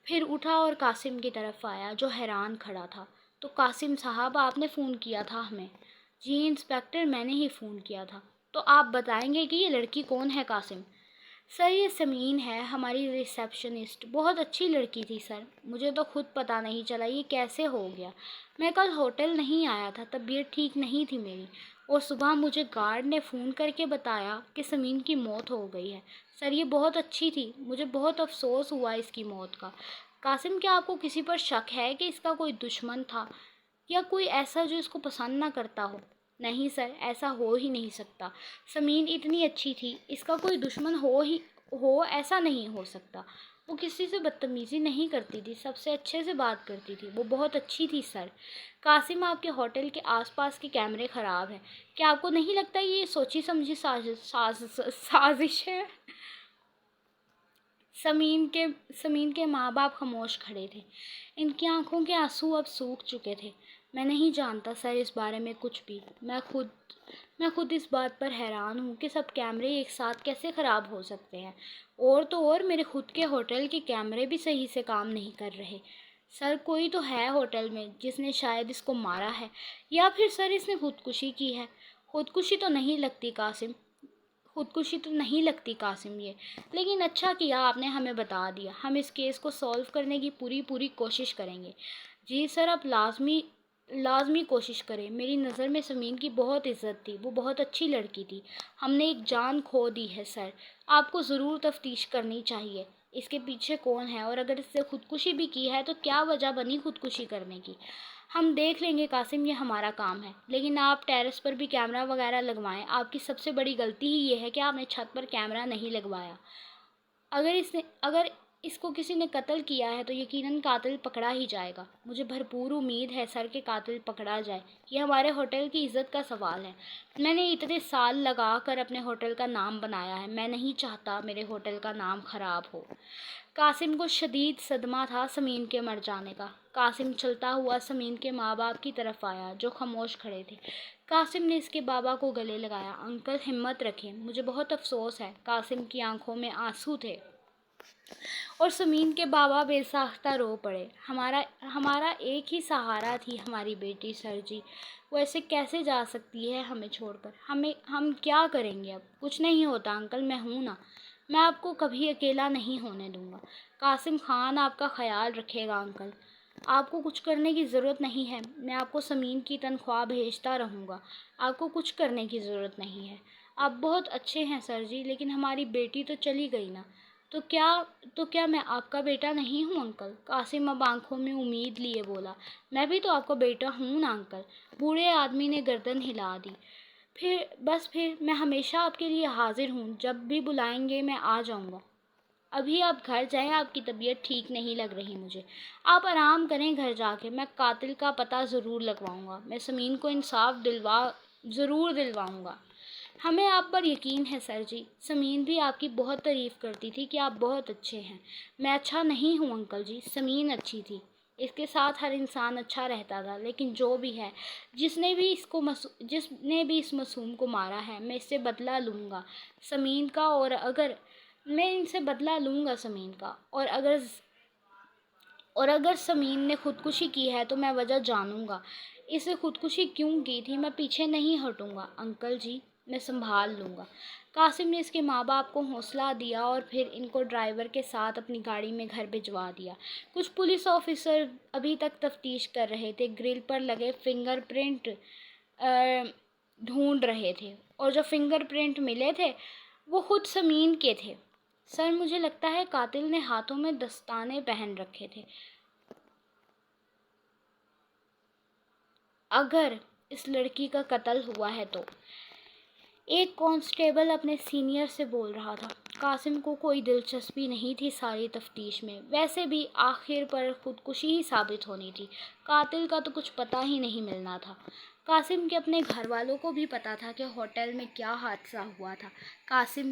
پھر اٹھا اور قاسم کی طرف آیا، جو حیران کھڑا تھا۔ تو قاسم صاحب، آپ نے فون کیا تھا ہمیں؟ جی انسپکٹر، میں نے ہی فون کیا تھا۔ تو آپ بتائیں گے کہ یہ لڑکی کون ہے؟ قاسم: سر، یہ سمین ہے، ہماری ریسیپشنسٹ، بہت اچھی لڑکی تھی سر، مجھے تو خود پتہ نہیں چلا یہ کیسے ہو گیا۔ میں کل ہوٹل نہیں آیا تھا، طبیعت ٹھیک نہیں تھی میری، اور صبح مجھے گارڈ نے فون کر کے بتایا کہ سمین کی موت ہو گئی ہے۔ سر، یہ بہت اچھی تھی، مجھے بہت افسوس ہوا اس کی موت کا۔ قاسم: کیا آپ کو کسی پر شک ہے کہ اس کا کوئی دشمن تھا، یا کوئی ایسا جو اس کو پسند نہ کرتا ہو؟ نہیں سر، ایسا ہو ہی نہیں سکتا، سمین اتنی اچھی تھی، اس کا کوئی دشمن ہو ایسا نہیں ہو سکتا۔ وہ کسی سے بدتمیزی نہیں کرتی تھی، سب سے اچھے سے بات کرتی تھی، وہ بہت اچھی تھی سر۔ قاسم: آپ کے ہوٹل کے آس پاس کے کیمرے خراب ہیں، کیا آپ کو نہیں لگتا یہ سوچی سمجھی سازش ہے؟ سمین کے ماں باپ خاموش کھڑے تھے، ان کی آنکھوں کے آنسو اب سوکھ چکے تھے۔ میں نہیں جانتا سر اس بارے میں کچھ بھی، میں خود اس بات پر حیران ہوں کہ سب کیمرے ایک ساتھ کیسے خراب ہو سکتے ہیں، اور میرے خود کے ہوٹل کے کیمرے بھی صحیح سے کام نہیں کر رہے۔ سر، کوئی تو ہے ہوٹل میں جس نے شاید اس کو مارا ہے، یا پھر سر اس نے خودکشی کی ہے۔ خودکشی تو نہیں لگتی قاسم یہ، لیکن اچھا کیا آپ نے ہمیں بتا دیا، ہم اس کیس کو سولو کرنے کی پوری کوشش کریں گے۔ جی سر، آپ لازمی کوشش کریں، میری نظر میں سمین کی بہت عزت تھی، وہ بہت اچھی لڑکی تھی، ہم نے ایک جان کھو دی ہے سر، آپ کو ضرور تفتیش کرنی چاہیے، اس کے پیچھے کون ہے، اور اگر اس نے خودکشی بھی کی ہے تو کیا وجہ بنی خودکشی کرنے کی۔ ہم دیکھ لیں گے قاسم، یہ ہمارا کام ہے، لیکن آپ ٹیرس پر بھی کیمرہ وغیرہ لگوائیں۔ آپ کی سب سے بڑی غلطی ہی یہ ہے کہ آپ نے چھت پر کیمرہ نہیں لگوایا۔ اگر اس کو کسی نے قتل کیا ہے تو یقیناً قاتل پکڑا ہی جائے گا۔ مجھے بھرپور امید ہے سر کہ قاتل پکڑا جائے۔ یہ ہمارے ہوٹل کی عزت کا سوال ہے۔ میں نے اتنے سال لگا کر اپنے ہوٹل کا نام بنایا ہے، میں نہیں چاہتا میرے ہوٹل کا نام خراب ہو۔ قاسم کو شدید صدمہ تھا سمین کے مر جانے کا۔ قاسم چلتا ہوا سمین کے ماں باپ کی طرف آیا جو خاموش کھڑے تھے۔ قاسم نے اس کے بابا کو گلے لگایا۔ انکل ہمت رکھیں، مجھے بہت افسوس ہے۔ قاسم کی آنکھوں میں آنسو تھے اور سمین کے بابا بے ساختہ رو پڑے۔ ہمارا ایک ہی سہارا تھی ہماری بیٹی سر جی، وہ ایسے کیسے جا سکتی ہے ہمیں چھوڑ کر؟ ہم کیا کریں گے اب؟ کچھ نہیں ہوتا انکل، میں ہوں نا، میں آپ کو کبھی اکیلا نہیں ہونے دوں گا۔ قاسم خان آپ کا خیال رکھے گا انکل، آپ کو کچھ کرنے کی ضرورت نہیں ہے، میں آپ کو سمین کی تنخواہ بھیجتا رہوں گا، آپ کو کچھ کرنے کی ضرورت نہیں ہے۔ آپ بہت اچھے ہیں سر جی، لیکن ہماری بیٹی تو چلی گئی نا، تو کیا میں آپ کا بیٹا نہیں ہوں انکل؟ قاسم اب آنکھوں میں امید لیے بولا، میں بھی تو آپ کا بیٹا ہوں نا انکل۔ بوڑھے آدمی نے گردن ہلا دی۔ پھر میں ہمیشہ آپ کے لیے حاضر ہوں، جب بھی بلائیں گے میں آ جاؤں گا۔ ابھی آپ گھر جائیں، آپ کی طبیعت ٹھیک نہیں لگ رہی مجھے، آپ آرام کریں گھر جا کے۔ میں قاتل کا پتہ ضرور لگواؤں گا، میں سمین کو انصاف ضرور دلواؤں گا۔ ہمیں آپ پر یقین ہے سر جی، سمین بھی آپ کی بہت تعریف کرتی تھی کہ آپ بہت اچھے ہیں۔ میں اچھا نہیں ہوں انکل جی، سمین اچھی تھی، اس کے ساتھ ہر انسان اچھا رہتا تھا، لیکن جو بھی ہے، جس نے بھی اس معصوم کو مارا ہے، میں اس سے بدلہ لوں گا سمین کا، اور اگر سمین نے خودکشی کی ہے تو میں وجہ جانوں گا، اسے خودکشی کیوں کی تھی، میں پیچھے نہیں ہٹوں گا انکل جی، میں سنبھال لوں گا۔ قاسم نے اس کے ماں باپ کو حوصلہ دیا اور پھر ان کو ڈرائیور کے ساتھ اپنی گاڑی میں گھر بھجوا دیا۔ کچھ پولیس آفیسر ابھی تک تفتیش کر رہے تھے، گرل پر لگے فنگر پرنٹ ڈھونڈ رہے تھے، اور جو فنگر پرنٹ ملے تھے وہ خود سمین کے تھے۔ سر مجھے لگتا ہے قاتل نے ہاتھوں میں دستانے پہن رکھے تھے۔ اگر اس لڑکی کا قتل ہوا ہے تو ایک کانسٹیبل اپنے سینئر سے بول رہا تھا۔ قاسم کو کوئی دلچسپی نہیں تھی ساری تفتیش میں، ویسے بھی آخر پر خودکشی ہی ثابت ہونی تھی، قاتل کا تو کچھ پتہ ہی نہیں ملنا تھا۔ قاسم کے اپنے گھر والوں کو بھی پتہ تھا کہ ہوٹل میں کیا حادثہ ہوا تھا۔ قاسم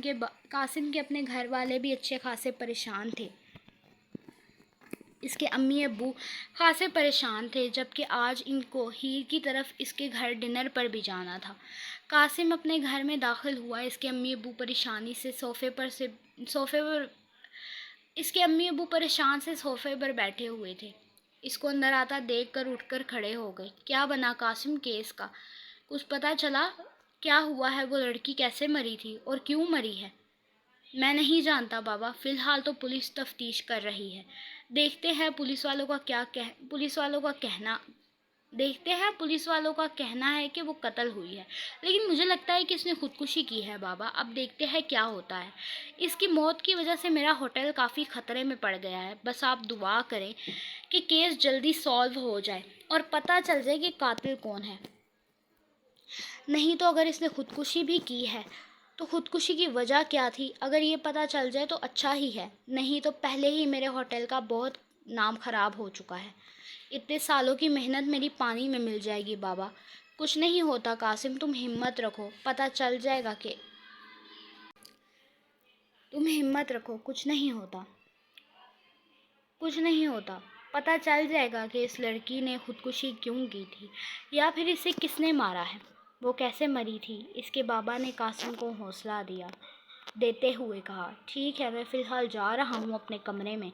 کے اپنے گھر والے بھی اچھے خاصے پریشان تھے، اس کے امی ابو خاصے پریشان تھے، جبکہ آج ان کو ہیر کی طرف اس کے گھر ڈنر پر بھی جانا تھا۔ قاسم اپنے گھر میں داخل ہوا، اس کے امی ابو پریشان سے صوفے پر بیٹھے ہوئے تھے۔ اس کو اندر آتا دیکھ کر اٹھ کر کھڑے ہو گئے۔ کیا بنا قاسم کیس کا؟ کچھ پتہ چلا؟ کیا ہوا ہے؟ وہ لڑکی کیسے مری تھی اور کیوں مری ہے؟ میں نہیں جانتا بابا، فی الحال تو پولیس تفتیش کر رہی ہے، دیکھتے ہیں پولیس والوں کا کہنا ہے کہ وہ قتل ہوئی ہے، لیکن مجھے لگتا ہے کہ اس نے خودکشی کی ہے بابا، اب دیکھتے ہیں کیا ہوتا ہے۔ اس کی موت کی وجہ سے میرا ہوٹل کافی خطرے میں پڑ گیا ہے، بس آپ دعا کریں کہ کیس جلدی سالو ہو جائے اور پتہ چل جائے کہ قاتل کون ہے۔ نہیں تو اگر اس نے خودکشی بھی کی ہے تو خودکشی کی وجہ کیا تھی، اگر یہ پتہ چل جائے تو اچھا ہی ہے، نہیں تو پہلے ہی میرے ہوٹل کا بہت نام خراب ہو چکا ہے۔ اتنے سالوں کی محنت میری پانی میں مل جائے گی بابا۔ کچھ نہیں ہوتا قاسم، تم ہمت رکھو، پتہ چل جائے گا کہ پتہ چل جائے گا کہ اس لڑکی نے خودکشی کیوں کی تھی، یا پھر اسے کس نے مارا ہے، وہ کیسے مری تھی۔ اس کے بابا نے قاسم کو حوصلہ دیتے ہوئے کہا، ٹھیک ہے، میں فی الحال جا رہا ہوں اپنے کمرے میں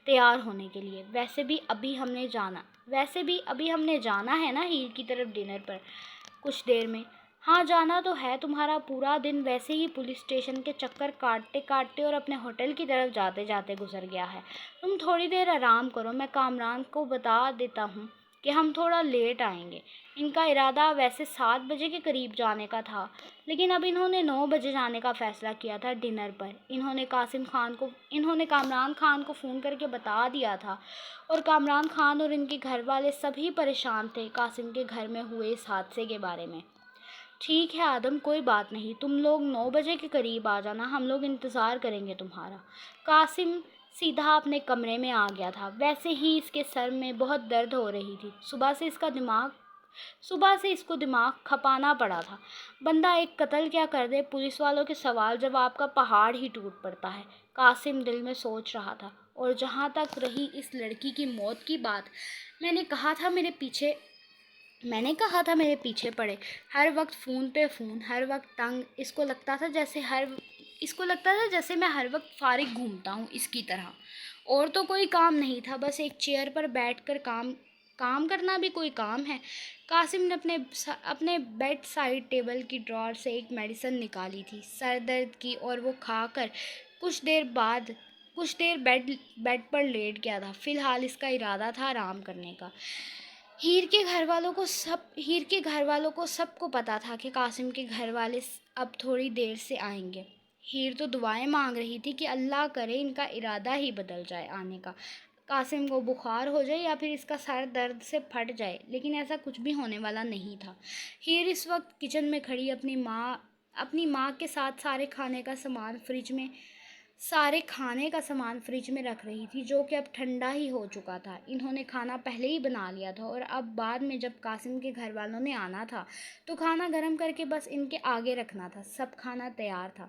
تیار ہونے کے لیے، ویسے بھی ابھی ہم نے جانا ہے نا ہیر کی طرف ڈنر پر کچھ دیر میں۔ ہاں جانا تو ہے، تمہارا پورا دن ویسے ہی پولیس اسٹیشن کے چکر کاٹتے اور اپنے ہوٹل کی طرف جاتے گزر گیا ہے، تم تھوڑی دیر آرام کرو، میں کامران کو بتا دیتا ہوں کہ ہم تھوڑا لیٹ آئیں گے۔ ان کا ارادہ ویسے 7 بجے کے قریب جانے کا تھا، لیکن اب انہوں نے 9 بجے جانے کا فیصلہ کیا تھا ڈنر پر۔ انہوں نے کامران خان کو فون کر کے بتا دیا تھا، اور کامران خان اور ان کے گھر والے سبھی پریشان تھے قاسم کے گھر میں ہوئے اس حادثے کے بارے میں۔ ٹھیک ہے آدم، کوئی بات نہیں، تم لوگ 9 بجے کے قریب آ جانا، ہم لوگ انتظار کریں گے تمہارا۔ قاسم سیدھا اپنے کمرے میں آ گیا تھا۔ ویسے ہی اس کے سر میں بہت درد ہو رہی تھی۔ صبح سے اس کو دماغ کھپانا پڑا تھا۔ بندہ ایک قتل کیا کر دے، پولیس والوں کے سوال جواب کا پہاڑ ہی ٹوٹ پڑتا ہے، قاسم دل میں سوچ رہا تھا۔ اور جہاں تک رہی اس لڑکی کی موت کی بات، میں نے کہا تھا میرے پیچھے پڑے، ہر وقت فون پہ فون، ہر وقت تنگ۔ اس کو لگتا تھا جیسے میں ہر وقت فارغ گھومتا ہوں اس کی طرح، اور تو کوئی کام نہیں تھا، بس ایک چیئر پر بیٹھ کر کام کرنا بھی کوئی کام ہے۔ قاسم نے اپنے بیڈ سائڈ ٹیبل کی ڈرار سے ایک میڈیسن نکالی تھی سر درد کی، اور وہ کھا کر کچھ دیر بیڈ پر لیٹ گیا تھا۔ فی الحال اس کا ارادہ تھا آرام کرنے کا۔ ہیر کے گھر والوں کو سب کو پتا تھا کہ قاسم کے گھر والے اب تھوڑی دیر سے آئیں گے۔ ہیر تو دعائیں مانگ رہی تھی کہ اللہ کرے ان کا ارادہ ہی بدل جائے آنے کا، قاسم کو بخار ہو جائے یا پھر اس کا سر درد سے پھٹ جائے، لیکن ایسا کچھ بھی ہونے والا نہیں تھا۔ ہیر اس وقت کچن میں کھڑی اپنی ماں کے ساتھ سارے کھانے کا سامان فریج میں رکھ رہی تھی، جو کہ اب ٹھنڈا ہی ہو چکا تھا۔ انہوں نے کھانا پہلے ہی بنا لیا تھا، اور اب بعد میں جب قاسم کے گھر والوں نے آنا تھا تو کھانا گرم کر کے بس ان کے آگے رکھنا تھا۔ سب کھانا تیار تھا۔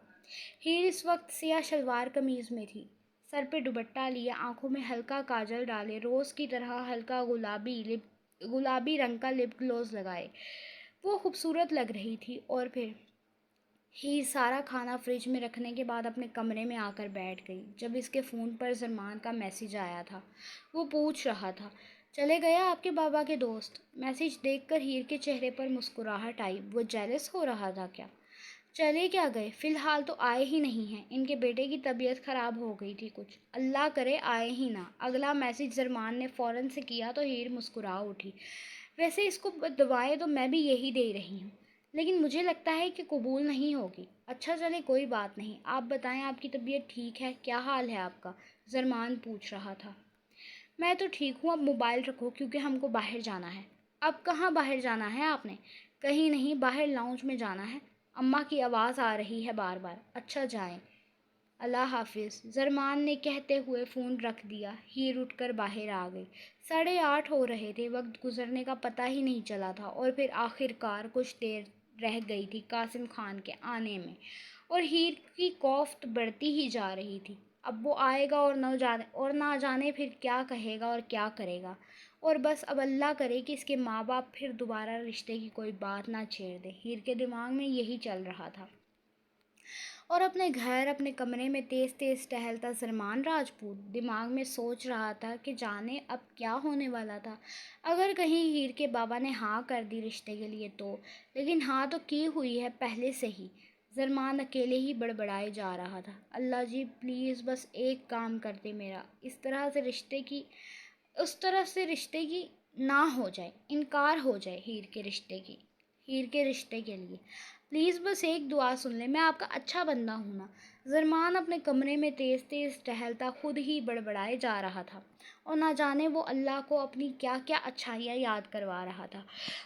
ہیر اس وقت سیاہ شلوار قمیض میں تھی، سر پہ دوپٹہ لیے، آنکھوں میں ہلکا کاجل ڈالے، روز کی طرح ہلکا گلابی رنگ کا لپ گلوز لگائے وہ خوبصورت لگ رہی تھی۔ اور پھر ہیر سارا کھانا فریج میں رکھنے کے بعد اپنے کمرے میں آ کر بیٹھ گئی۔ جب اس کے فون پر زرمان کا میسیج آیا تھا، وہ پوچھ رہا تھا، چلے گیا آپ کے بابا کے دوست؟ میسیج دیکھ کر ہیر کے چہرے پر مسکراہٹ آئی۔ وہ جیلس ہو رہا تھا کیا؟ چلے کیا گئے، فی الحال تو آئے ہی نہیں ہیں، ان کے بیٹے کی طبیعت خراب ہو گئی تھی کچھ، اللہ کرے آئے ہی نہ۔ اگلا میسیج زرمان نے فوراً سے کیا تو ہیر مسکرا اٹھی۔ ویسے اس کو دعائیں تو میں بھی یہی دے رہی ہوں، لیکن مجھے لگتا ہے کہ قبول نہیں ہوگی۔ اچھا چلے کوئی بات نہیں، آپ بتائیں آپ کی طبیعت ٹھیک ہے؟ کیا حال ہے آپ کا؟ زرمان پوچھ رہا تھا۔ میں تو ٹھیک ہوں، اب موبائل رکھو کیونکہ ہم کو باہر جانا ہے۔ اب کہاں باہر جانا ہے آپ نے؟ کہیں نہیں، باہر لاؤنج میں جانا ہے، اماں کی آواز آ رہی ہے بار بار۔ اچھا جائیں، اللہ حافظ، زرمان نے کہتے ہوئے فون رکھ دیا۔ ہیر اٹھ کر باہر آ گئی۔ 8:30 ہو رہے تھے، وقت گزرنے کا پتہ ہی نہیں چلا تھا، اور پھر آخرکار کچھ دیر رہ گئی تھی قاسم خان کے آنے میں، اور ہیر کی کوفت بڑھتی ہی جا رہی تھی۔ اب وہ آئے گا اور نہ جانے پھر کیا کہے گا اور کیا کرے گا، اور بس اب اللہ کرے کہ اس کے ماں باپ پھر دوبارہ رشتے کی کوئی بات نہ چھیڑ دے۔ ہیر کے دماغ میں یہی چل رہا تھا، اور اپنے کمرے میں تیز تیز ٹہلتا زرمان راجپوت دماغ میں سوچ رہا تھا کہ جانے اب کیا ہونے والا تھا اگر کہیں ہیر کے بابا نے ہاں کر دی رشتے کے لیے تو، لیکن ہاں تو کی ہوئی ہے پہلے سے ہی۔ زرمان اکیلے ہی بڑبڑائے جا رہا تھا، اللہ جی پلیز بس ایک کام کرتے میرا، اس طرح سے رشتے کی نہ ہو جائے، انکار ہو جائے ہیر کے رشتے کے لیے، پلیز بس ایک دعا سن لیں، میں آپ کا اچھا بندہ ہوں نا۔ زرمان اپنے کمرے میں تیز تیز ٹہلتا خود ہی بڑبڑائے جا رہا تھا، اور نہ جانے وہ اللہ کو اپنی کیا کیا اچھائیاں یاد کروا رہا تھا۔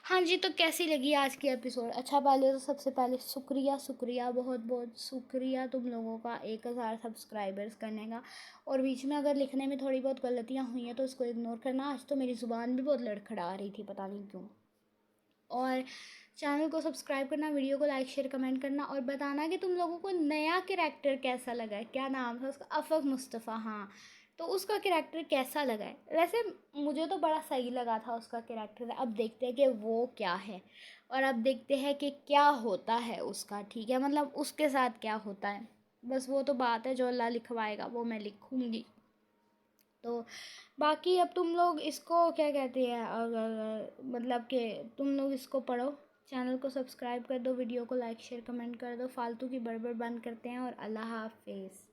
ہاں جی، تو کیسی لگی آج کی ایپیسوڈ؟ اچھا، پہلے تو سب سے پہلے شکریہ بہت بہت شکریہ تم لوگوں کا 1000 سبسکرائبرز کرنے کا، اور بیچ میں اگر لکھنے میں تھوڑی بہت غلطیاں ہوئی ہیں تو اس کو اگنور کرنا۔ آج تو میری زبان بھی بہت لڑکھڑا رہی تھی، پتہ نہیں کیوں۔ اور چینل کو سبسکرائب کرنا، ویڈیو کو لائک شیئر کمنٹ کرنا، اور بتانا کہ تم لوگوں کو نیا کریکٹر کیسا لگا ہے، کیا نام تھا اس کا، افق مصطفیٰ، ہاں، تو اس کا کریکٹر کیسا لگا ہے؟ ویسے مجھے تو بڑا صحیح لگا تھا اس کا کریکٹر۔ اب دیکھتے ہیں کہ وہ کیا ہے، اور اب دیکھتے ہیں کہ کیا ہوتا ہے اس کا، ٹھیک ہے، مطلب اس کے ساتھ کیا ہوتا ہے، بس وہ تو بات ہے جو اللہ لکھوائے گا وہ میں لکھوں گی۔ تو باقی اب تم لوگ اس کو کیا کہتے ہیں، مطلب کہ تم لوگ اس کو پڑھو، چینل کو سبسکرائب کر دو، ویڈیو کو لائک شیئر کمنٹ کر دو، فالتو کی بڑبڑ بند کرتے ہیں، اور اللہ حافظ۔